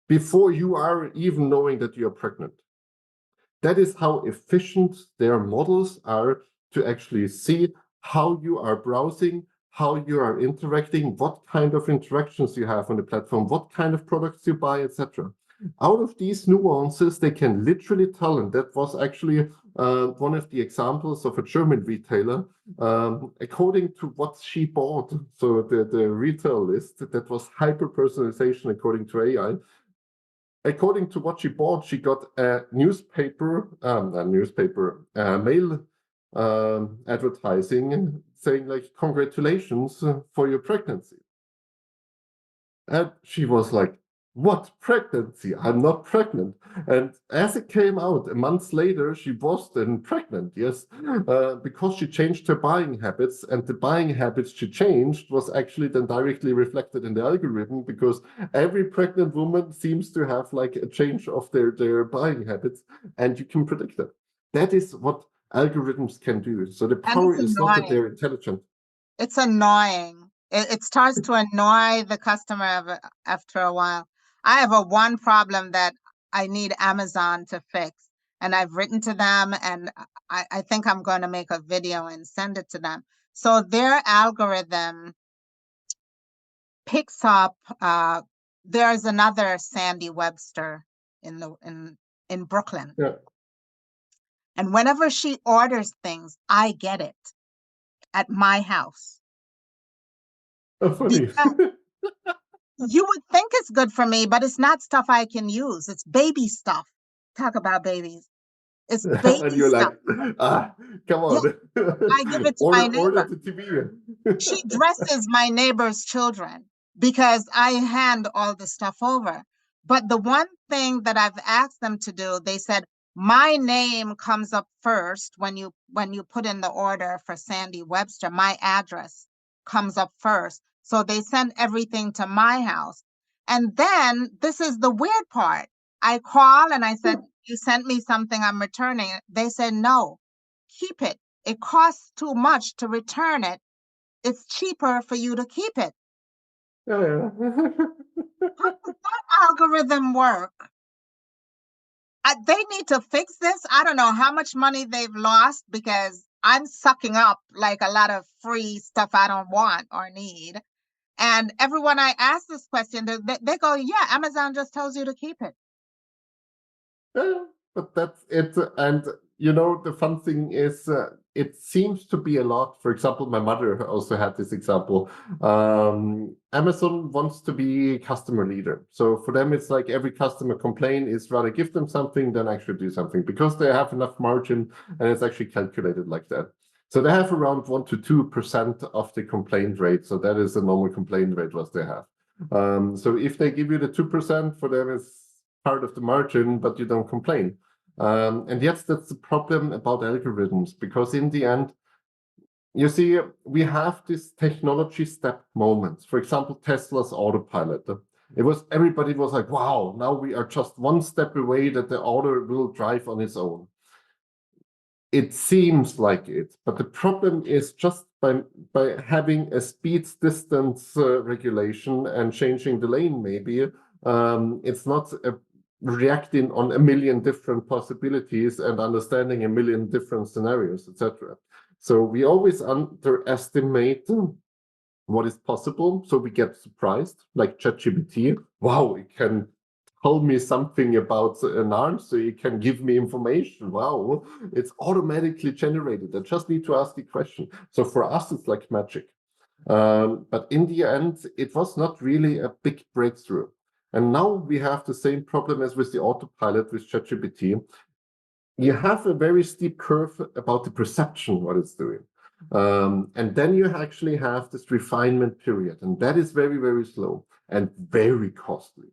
S2: before you are even knowing that you are pregnant. That is how efficient their models are to actually see how you are browsing, how you are interacting, what kind of interactions you have on the platform, what kind of products you buy, etc. Out of these nuances, they can literally tell, and that was actually one of the examples of a German retailer, according to what she bought, so the retail list, that was hyper-personalization according to AI. According to what she bought, she got a mail advertising saying like, congratulations for your pregnancy. And she was like, what pregnancy? I'm not pregnant. And as it came out, a month later, she was then pregnant, yes, because she changed her buying habits. And the buying habits she changed was actually then directly reflected in the algorithm, because every pregnant woman seems to have like a change of their buying habits, and you can predict that. That is what algorithms can do. So the
S1: And
S2: power
S1: it's
S2: is not that
S1: annoying.
S2: they're intelligent.
S1: It's annoying. It starts to annoy the customer after a while. I have one problem that I need Amazon to fix, and I've written to them, and I think I'm going to make a video and send it to them. So their algorithm picks up. There's another Sandi Webster in Brooklyn,
S2: Yeah,
S1: and whenever she orders things, I get it at my house.
S2: funny.
S1: You would think it's good for me, but it's not stuff I can use. It's baby stuff. Talk about babies. It's
S2: And
S1: baby
S2: you're
S1: stuff.
S2: like, come
S1: Yeah,
S2: on,
S1: I give it to my
S2: order
S1: neighbor.
S2: the TV.
S1: She dresses my neighbor's children because I hand all the stuff over. But the one thing that I've asked them to do, they said, my name comes up first when you put in the order for Sandi Webster, my address comes up first. So they send everything to my house. And then this is the weird part. I call and I said, you sent me something, I'm returning it. They said, no, keep it. It costs too much to return it. It's cheaper for you to keep it.
S2: Yeah,
S1: How does that algorithm work? They need to fix this. I don't know how much money they've lost because I'm sucking up like a lot of free stuff I don't want or need. And everyone I ask this question, they go, yeah, Amazon just tells you to keep it.
S2: yeah, but that's it. And the fun thing is, it seems to be a lot. For example, my mother also had this example. Amazon wants to be customer leader. So for them, it's like every customer complaint is rather give them something than actually do something, because they have enough margin and it's actually calculated like that. So they have around 1 to 2% of the complaint rate. So that is the normal complaint rate what they have. So if they give you the 2%, for them it's part of the margin, but you don't complain. And yes, that's the problem about algorithms, because in the end, you see, we have this technology step moments. For example, Tesla's autopilot. Everybody was like, wow, now we are just one step away that the auto will drive on its own. It seems like it, but the problem is just by having a speed distance regulation and changing the lane, maybe it's not reacting on a million different possibilities and understanding a million different scenarios, etc. So we always underestimate what is possible. So we get surprised, like ChatGPT. Wow, it can tell me something about an answer. It can give me information. Wow, it's automatically generated. I just need to ask the question. So for us, it's like magic. But in the end, it was not really a big breakthrough. And now we have the same problem as with the autopilot with ChatGPT. You have a very steep curve about the perception, what it's doing. And then you actually have this refinement period, and that is very, very slow and very costly.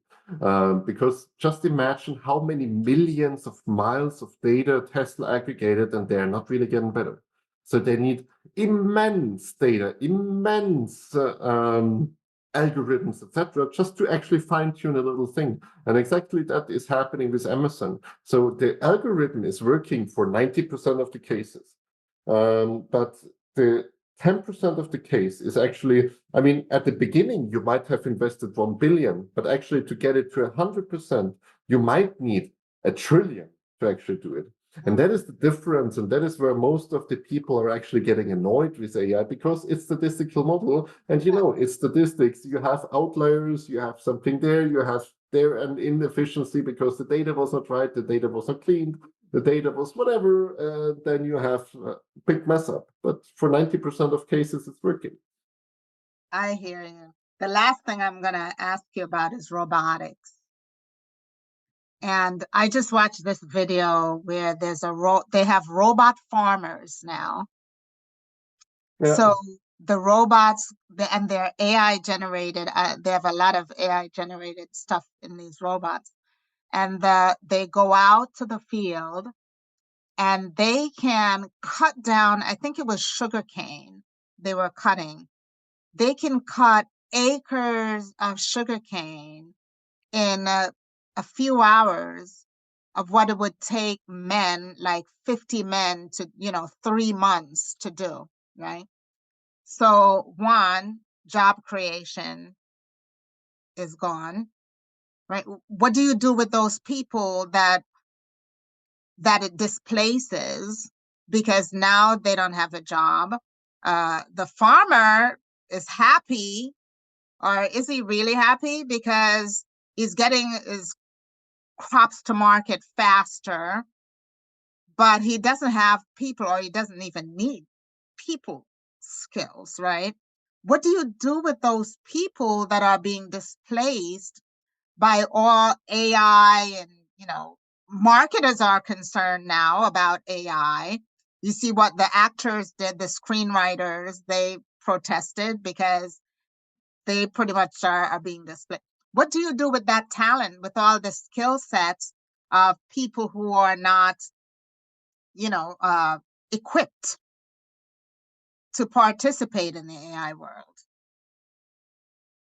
S2: Because just imagine how many millions of miles of data Tesla aggregated, and they're not really getting better. So they need immense data, immense algorithms, etc., just to actually fine tune a little thing. And exactly that is happening with Amazon. So the algorithm is working for 90% of the cases. But the 10% of the case is actually, I mean, at the beginning, you might have invested 1 billion, but actually to get it to 100%, you might need a trillion to actually do it. And that is the difference. And that is where most of the people are actually getting annoyed with AI, because it's statistical model. And you know, it's statistics. You have outliers, you have something there, you have there an inefficiency because the data was not right, the data was not cleaned, the data was whatever, then you have a big mess up. But for 90% of cases, it's working.
S1: I hear you. The last thing I'm going to ask you about is robotics. And I just watched this video where they have robot farmers now.
S2: Yeah.
S1: So the robots and they're AI generated. They have a lot of AI generated stuff in these robots, and they go out to the field and they can cut down. I think it was sugarcane they were cutting. They can cut acres of sugarcane in a few hours of what it would take men, like 50 men to, 3 months to do, right? So one, job creation is gone, right? What do you do with those people that it displaces because now they don't have a job? The farmer is happy, or is he really happy because he's getting his crops to market faster, but he doesn't have people, or he doesn't even need people skills, right? What do you do with those people that are being displaced by all AI? And, marketers are concerned now about AI. You see what the actors did, the screenwriters, they protested because they pretty much are being displaced. What do you do with that talent, with all the skill sets of people who are not, equipped to participate in the AI world?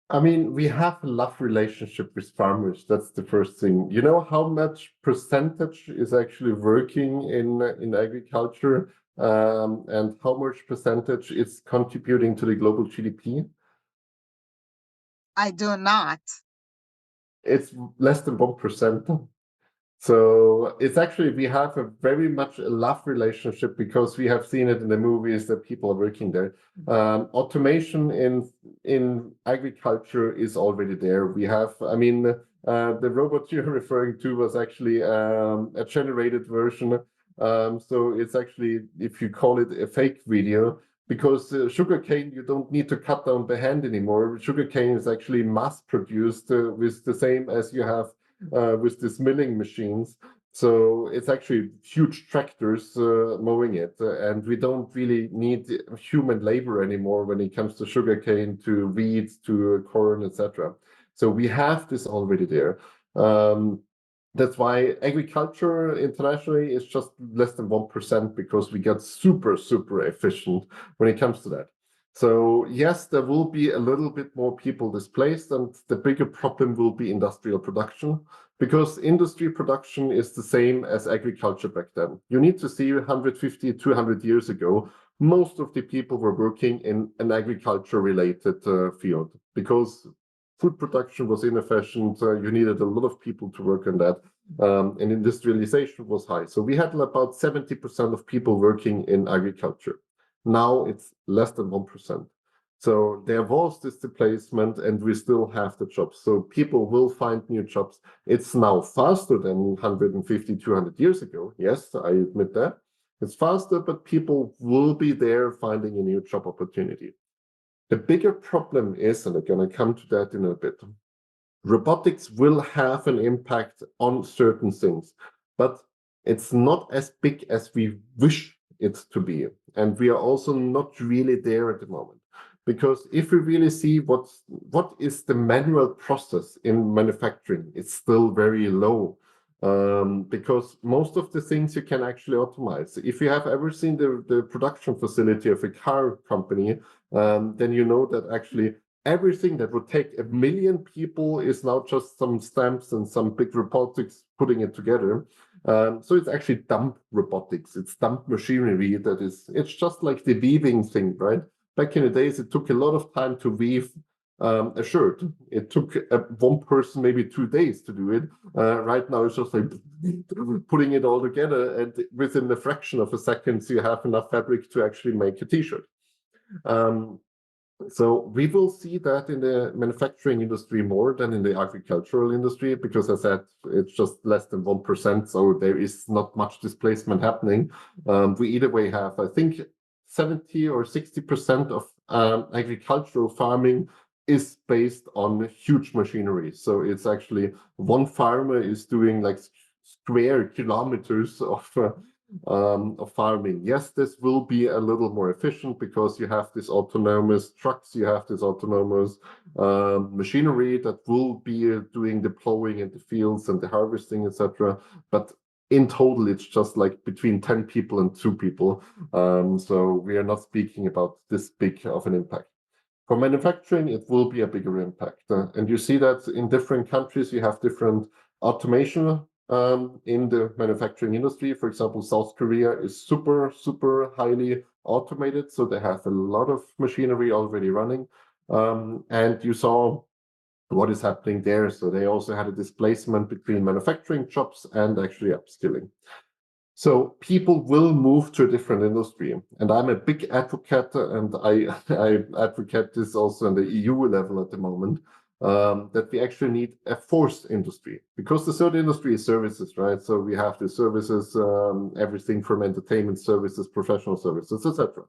S2: I mean, we have a love relationship with farmers. That's the first thing. You know how much percentage is actually working in agriculture, and how much percentage is contributing to the global GDP?
S1: I do not.
S2: It's less than 1%. So it's actually, we have a very much a love relationship because we have seen it in the movies that people are working there. Automation in agriculture is already there. We have, I mean, the robot you're referring to was actually a generated version. So it's actually, if you call it a fake video, because sugarcane, you don't need to cut down by hand anymore. Sugarcane is actually mass produced with the same as you have with these milling machines. So it's actually huge tractors mowing it. And we don't really need human labor anymore when it comes to sugarcane, to wheat, to corn, etc. So we have this already there. That's why agriculture internationally is just less than 1% because we get super, super efficient when it comes to that. So yes, there will be a little bit more people displaced, and the bigger problem will be industrial production, because industry production is the same as agriculture back then. You need to see 150, 200 years ago, most of the people were working in an agriculture-related field because food production was inefficient. You needed a lot of people to work on that, and industrialization was high. So we had about 70% of people working in agriculture. Now it's less than 1%. So there was this displacement, and we still have the jobs. So people will find new jobs. It's now faster than 150, 200 years ago. Yes, I admit that. It's faster, but people will be there finding a new job opportunity. The bigger problem is, and I'm going to come to that in a bit, robotics will have an impact on certain things, but it's not as big as we wish it to be. And we are also not really there at the moment. Because if we really see what is the manual process in manufacturing, it's still very low. Because most of the things you can actually automate. If you have ever seen the production facility of a car company, then you know that actually everything that would take 1 million people is now just some stamps and some big robotics putting it together. So it's actually dumb robotics. It's dumb machinery it's just like the weaving thing, right? Back in the days, it took a lot of time to weave a shirt. It took one person maybe 2 days to do it. Right now, it's just like putting it all together, and within a fraction of a second, you have enough fabric to actually make a t-shirt. So we will see that in the manufacturing industry more than in the agricultural industry, because as I said, it's just less than 1%, so there is not much displacement happening. We either way have, I think, 70 or 60% of agricultural farming is based on huge machinery. So it's actually one farmer is doing like square kilometers of farming. Yes, this will be a little more efficient because you have this autonomous trucks, you have this autonomous machinery that will be doing the plowing in the fields and the harvesting, etc. But in total, it's just like between 10 people and 2 people. So we are not speaking about this big of an impact. For manufacturing, it will be a bigger impact. And you see that in different countries, you have different automation in the manufacturing industry. For example, South Korea is super, super highly automated. So they have a lot of machinery already running. And you saw what is happening there. So they also had a displacement between manufacturing jobs and actually upskilling. So people will move to a different industry. And I'm a big advocate, and I advocate this also on the EU level at the moment, that we actually need a fourth industry, because the third industry is services, right? So we have the services, everything from entertainment services, professional services, etc.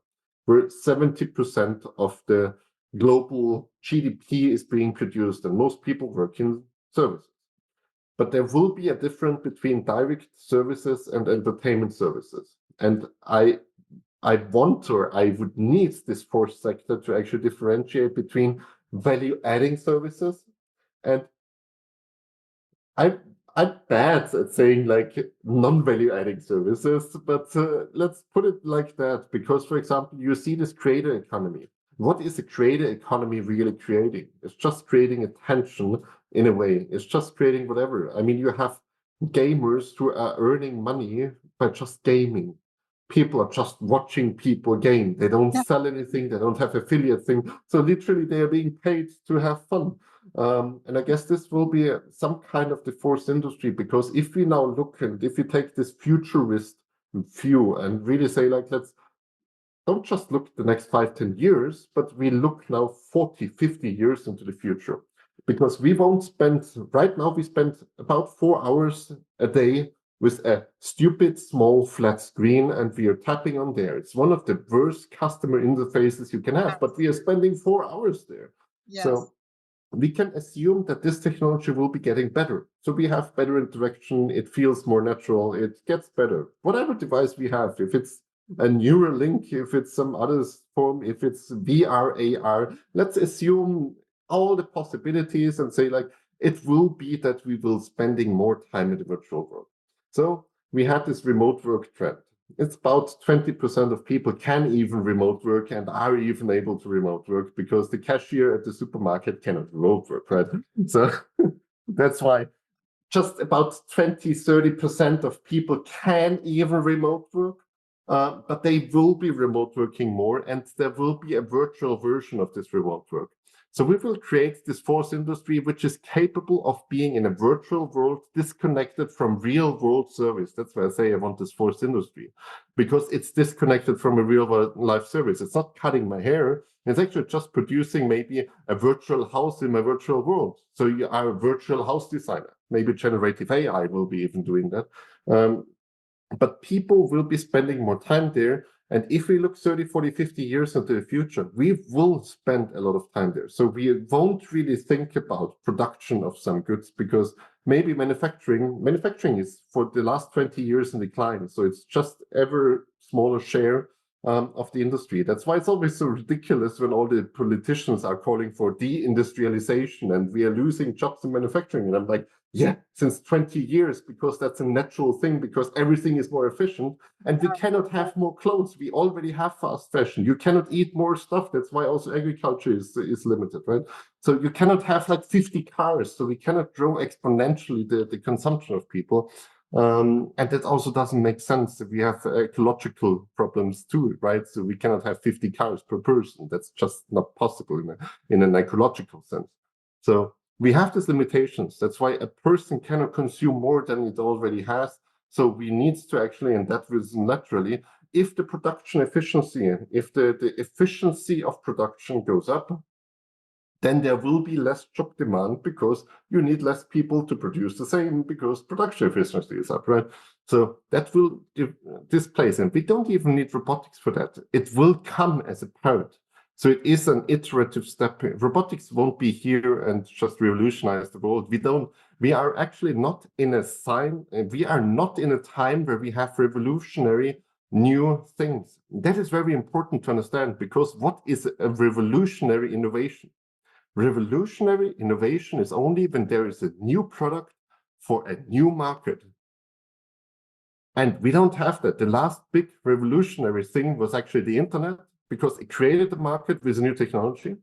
S2: Where 70% of the global GDP is being produced, and most people work in services. But there will be a difference between direct services and entertainment services. And I want, or I would need this fourth sector to actually differentiate between value-adding services. And I'm bad at saying like non-value-adding services, but let's put it like that. Because, for example, you see this creator economy. What is a creator economy really creating? It's just creating attention in a way. It's just creating whatever. I mean, you have gamers who are earning money by just gaming. People are just watching people game. They don't sell anything. They don't have affiliate thing. So literally, they are being paid to have fun. And I guess this will be some kind of the fourth industry, because if we now look, and if we take this futurist view and really say, like, let's don't just look the next 5-10 years, but we look now 40-50 years into the future. Because we won't spend, right now we spend about 4 hours a day with a stupid small flat screen, and we are tapping on there. It's one of the worst customer interfaces you can have, but we are spending 4 hours there.
S1: Yes.
S2: So we can assume that this technology will be getting better. So we have better interaction, it feels more natural, it gets better. Whatever device we have, if it's a Neuralink, if it's some other form, if it's VR, AR, let's assume all the possibilities and say, like, it will be that we will spending more time in the virtual world. So we had this remote work trend. It's about 20% of people can even remote work and are even able to remote work, because the cashier at the supermarket cannot remote work, right? So that's why just about 20-30% of people can even remote work. but they will be remote working more, and there will be a virtual version of this remote work. So we will create this fourth industry, which is capable of being in a virtual world, disconnected from real world service. That's why I say I want this fourth industry, because it's disconnected from a real life service. It's not cutting my hair. It's actually just producing maybe a virtual house in my virtual world. So you are a virtual house designer. Maybe generative AI will be even doing that. But people will be spending more time there. And if we look 30, 40, 50 years into the future, we will spend a lot of time there. So we won't really think about production of some goods, because maybe manufacturing is for the last 20 years in decline. So it's just ever smaller share of the industry. That's why it's always so ridiculous when all the politicians are calling for deindustrialization and we are losing jobs in manufacturing. And I'm like, yeah, since 20 years, because that's a natural thing, because everything is more efficient and we cannot have more clothes. We already have fast fashion. You cannot eat more stuff. That's why also agriculture is limited, right? So you cannot have like 50 cars. So we cannot grow exponentially the consumption of people. And that also doesn't make sense if we have ecological problems too, right? So we cannot have 50 cars per person. That's just not possible in an ecological sense. So we have these limitations. That's why a person cannot consume more than it already has. So we need to actually, and that was naturally, if the production efficiency, if the efficiency of production goes up, then there will be less job demand, because you need less people to produce the same, because production efficiency is up, right? So that will displace, and we don't even need robotics for that. It will come as a part. So it is an iterative step. Robotics won't be here and just revolutionize the world. We are actually not in we are not in a time where we have revolutionary new things. That is very important to understand, because what is a revolutionary innovation? Revolutionary innovation is only when there is a new product for a new market. And we don't have that. The last big revolutionary thing was actually the internet, because it created the market with a new technology.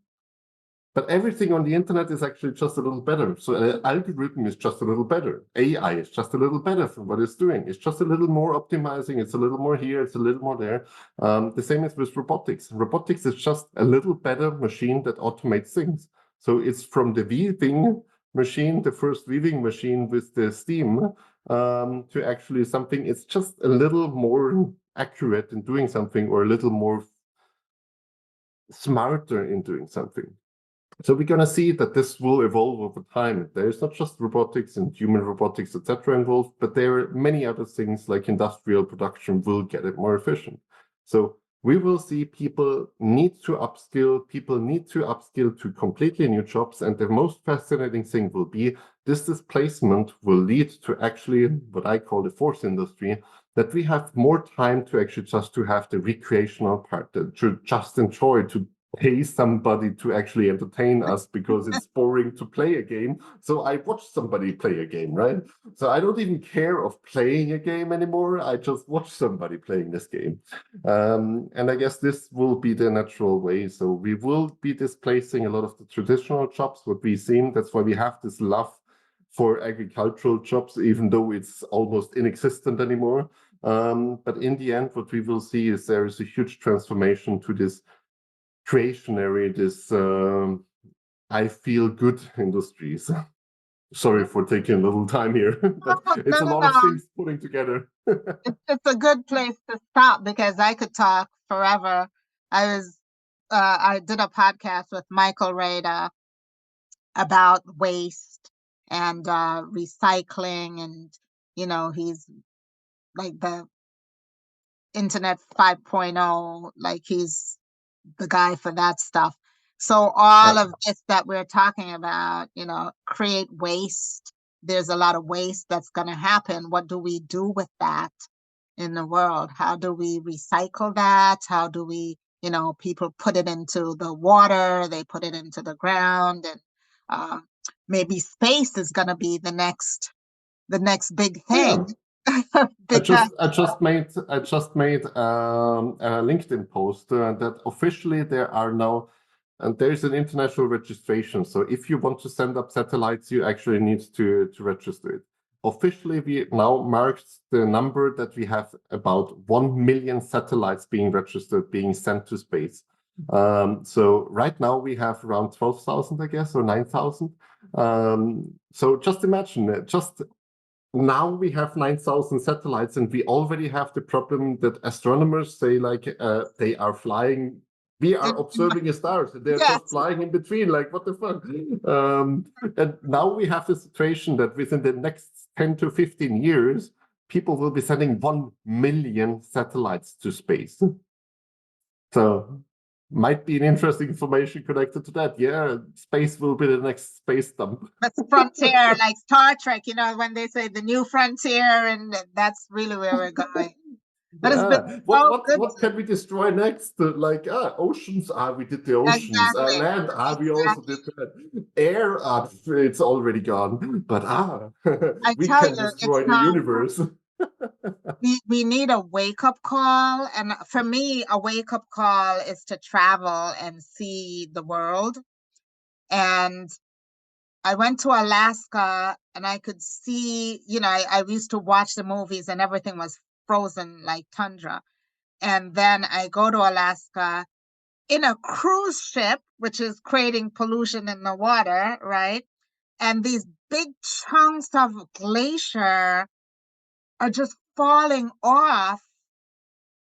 S2: But everything on the internet is actually just a little better. So an algorithm is just a little better. AI is just a little better for what it's doing. It's just a little more optimizing. It's a little more here. It's a little more there. The same is with robotics. Robotics is just a little better machine that automates things. So it's from the weaving machine, the first weaving machine with the steam, to actually something. It's just a little more accurate in doing something, or a little more smarter in doing something. So we're going to see that this will evolve over time. There's not just robotics and human robotics, etc., involved, but there are many other things, like industrial production will get it more efficient. So we will see people need to upskill. People need to upskill to completely new jobs. And the most fascinating thing will be this displacement will lead to actually what I call the fourth industry, that we have more time to actually just to have the recreational part, to just enjoy, to pay somebody to actually entertain us, because it's boring to play a game. So I watch somebody play a game, right? So I don't even care of playing a game anymore. I just watch somebody playing this game. And I guess this will be the natural way. So we will be displacing a lot of the traditional jobs, what we've seen. That's why we have this love for agricultural jobs, even though it's almost inexistent anymore. But in the end, what we will see is there is a huge transformation to this creationary, this I feel good industries. Sorry for taking a little time here, but it's a lot of things putting together.
S1: It's a good place to stop, because I could talk forever. I did a podcast with Michael Rada about waste and recycling, and he's like the internet 5.0, like he's the guy for that stuff. So all of this that we're talking about, create waste. There's a lot of waste that's going to happen. What do we do with that in the world? How do we recycle that? How do we, people put it into the water, they put it into the ground, and maybe space is going to be the next big thing.
S2: Because I just made a LinkedIn post that officially there are now, and there's an international registration. So if you want to send up satellites, you actually need to register it. officially we now marked the number that we have about 1 million satellites being registered, being sent to space. So right now we have around 12,000, I guess, or 9,000. So just imagine, just now we have 9,000 satellites, and we already have the problem that astronomers say, like, they are flying. We are observing a star, and they're
S1: Yes,
S2: just flying in between. Like, what the fuck? And now we have the situation that within the next 10 to 15 years, people will be sending 1 million satellites to space. So might be an interesting information connected to that. Yeah, space will be the next space dump.
S1: that's frontier, like Star Trek, when they say the new frontier, and that's really where we're going. But it's been
S2: Yeah.
S1: so good
S2: What can we destroy next? Like oceans. We did the oceans.
S1: exactly,
S2: Land. We also
S1: exactly.
S2: did that. Air. It's already gone. But
S1: I
S2: we
S1: tell
S2: can
S1: you, it's
S2: destroy the
S1: not.
S2: universe.
S1: We need a wake-up call. And for me, a wake-up call is to travel and see the world. And I went to Alaska and I could see, I used to watch the movies and everything was frozen like tundra. And then I go to Alaska in a cruise ship, which is creating pollution in the water, right? And these big chunks of glacier are just falling off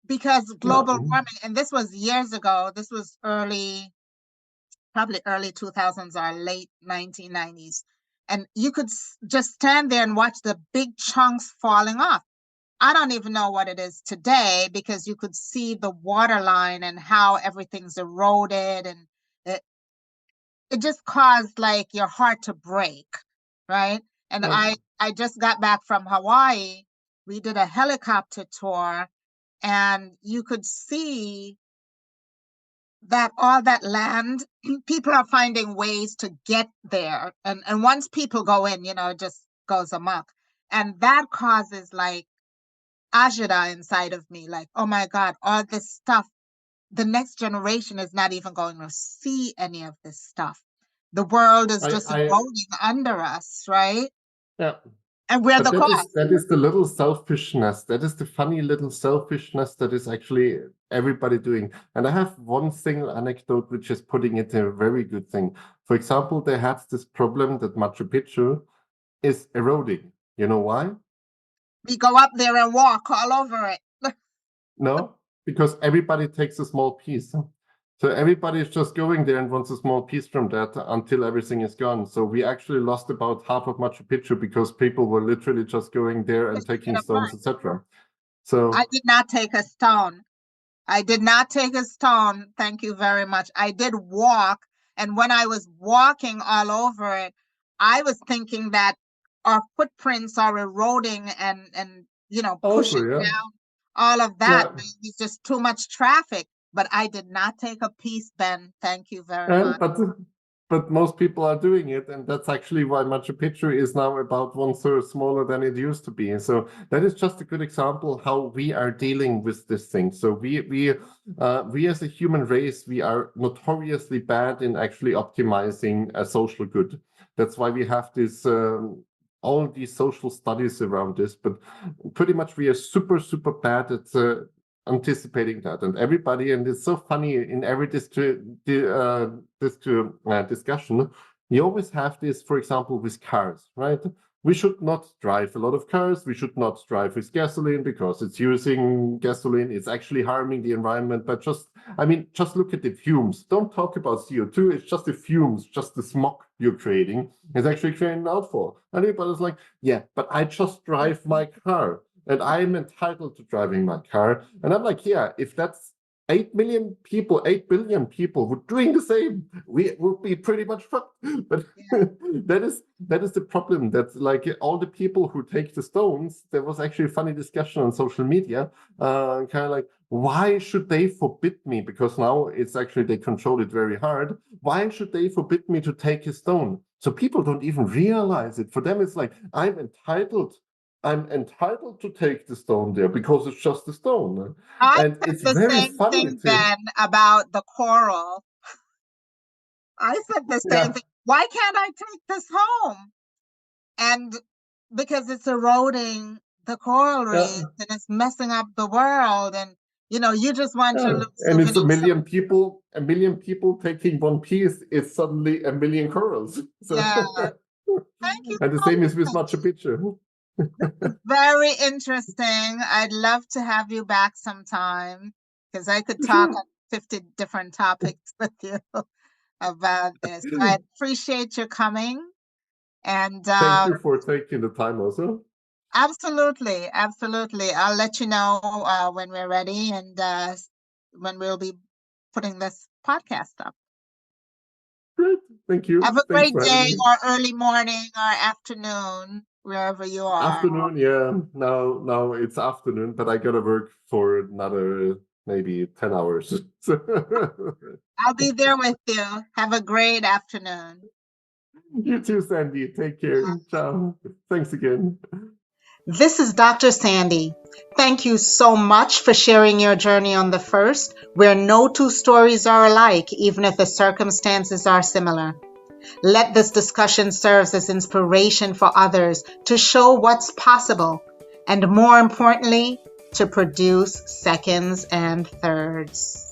S1: because
S2: Yeah.
S1: global warming, and this was years ago, this was probably early 2000s or late 1990s. And you could just stand there and watch the big chunks falling off. I don't even know what it is today because you could see the water line and how everything's eroded, and it, it just caused like your heart to break, right? And
S2: Yeah.
S1: I just got back from Hawaii. We did a helicopter tour and you could see that all that land, people are finding ways to get there. And once people go in, it just goes amok. And that causes like agita inside of me, like, oh my God, all this stuff. The next generation is not even going to see any of this stuff. The world is just
S2: I
S1: eroding under us, right?
S2: yeah.
S1: And we're
S2: But
S1: the cause.
S2: that is the little selfishness. That is the funny little selfishness that is actually everybody doing. And I have one single anecdote which is putting it a very good thing. For example, they had this problem that Machu Picchu is eroding. You know why?
S1: We go up there and walk all over it.
S2: No, because everybody takes a small piece. So everybody is just going there and wants a small piece from that until everything is gone. So we actually lost about half of Machu Picchu because people were literally just going there and taking stones, etc.
S1: I
S2: So
S1: did not take a stone. I did not take a stone. Thank you very much. I did walk. And when I was walking all over it, I was thinking that our footprints are eroding and
S2: also,
S1: pushing
S2: yeah,
S1: down all of that.
S2: yeah.
S1: It's just too much traffic. But I did not take a piece, Ben. Thank you very
S2: And
S1: much.
S2: but most people are doing it, and that's actually why Machu Picchu is now about 1/3 smaller than it used to be. And so that is just a good example how we are dealing with this thing. So we as a human race, we are notoriously bad in actually optimizing a social good. That's why we have this all these social studies around this, but pretty much we are super bad at anticipating that. And everybody, and it's so funny in every discussion, you always have this, for example, with cars, right? We should not drive a lot of cars. We should not drive with gasoline because it's using gasoline. It's actually harming the environment. But just look at the fumes. Don't talk about CO2. It's just the fumes, just the smog you're creating. It's actually creating an outfall. And everybody's like, yeah, but I just drive my car and I'm entitled to driving my car. And I'm like, yeah, if that's 8 million people, 8 billion people were doing the same, we would be pretty much fucked. But
S1: Yeah.
S2: that is the problem. That like all the people who take the stones, there was actually a funny discussion on social media, kind of like, why should they forbid me? Because now it's actually they control it very hard. Why should they forbid me to take a stone? So people don't even realize it. For them, it's like I'm entitled to take the stone there because it's just a stone.
S1: I
S2: And
S1: said
S2: it's
S1: the
S2: very
S1: same
S2: funny
S1: thing,
S2: to,
S1: Ben, about the coral. I said the same
S2: yeah,
S1: thing. Why can't I take this home? And because it's eroding the coral reefs
S2: Yeah,
S1: and it's messing up the world. And you just want your
S2: yeah.
S1: little
S2: And it's
S1: souvenir.
S2: a million people taking one piece. It's suddenly a million corals. So,
S1: Yeah. Thank you
S2: and the
S1: so
S2: same is with
S1: much.
S2: Machu Picchu.
S1: Very interesting. I'd love to have you back sometime because I could talk
S2: Sure.
S1: on 50 different topics with you about this. So I appreciate your coming. And
S2: Thank you for taking the time also.
S1: absolutely, absolutely. I'll let you know when we're ready and when we'll be putting this podcast up.
S2: Great. Thank you.
S1: Have a
S2: Thanks
S1: great
S2: for having
S1: day
S2: me.
S1: or early morning or afternoon, wherever you are.
S2: Afternoon, yeah. Now it's afternoon, but I gotta work for another maybe 10 hours. So
S1: I'll be there with you. Have a great afternoon.
S2: you too, Sandy. Take care. Ciao. Thanks again.
S1: This is Dr. Sandi. Thank you so much for sharing your journey on the first, where no two stories are alike, even if the circumstances are similar. Let this discussion serve as inspiration for others to show what's possible, and more importantly, to produce seconds and thirds.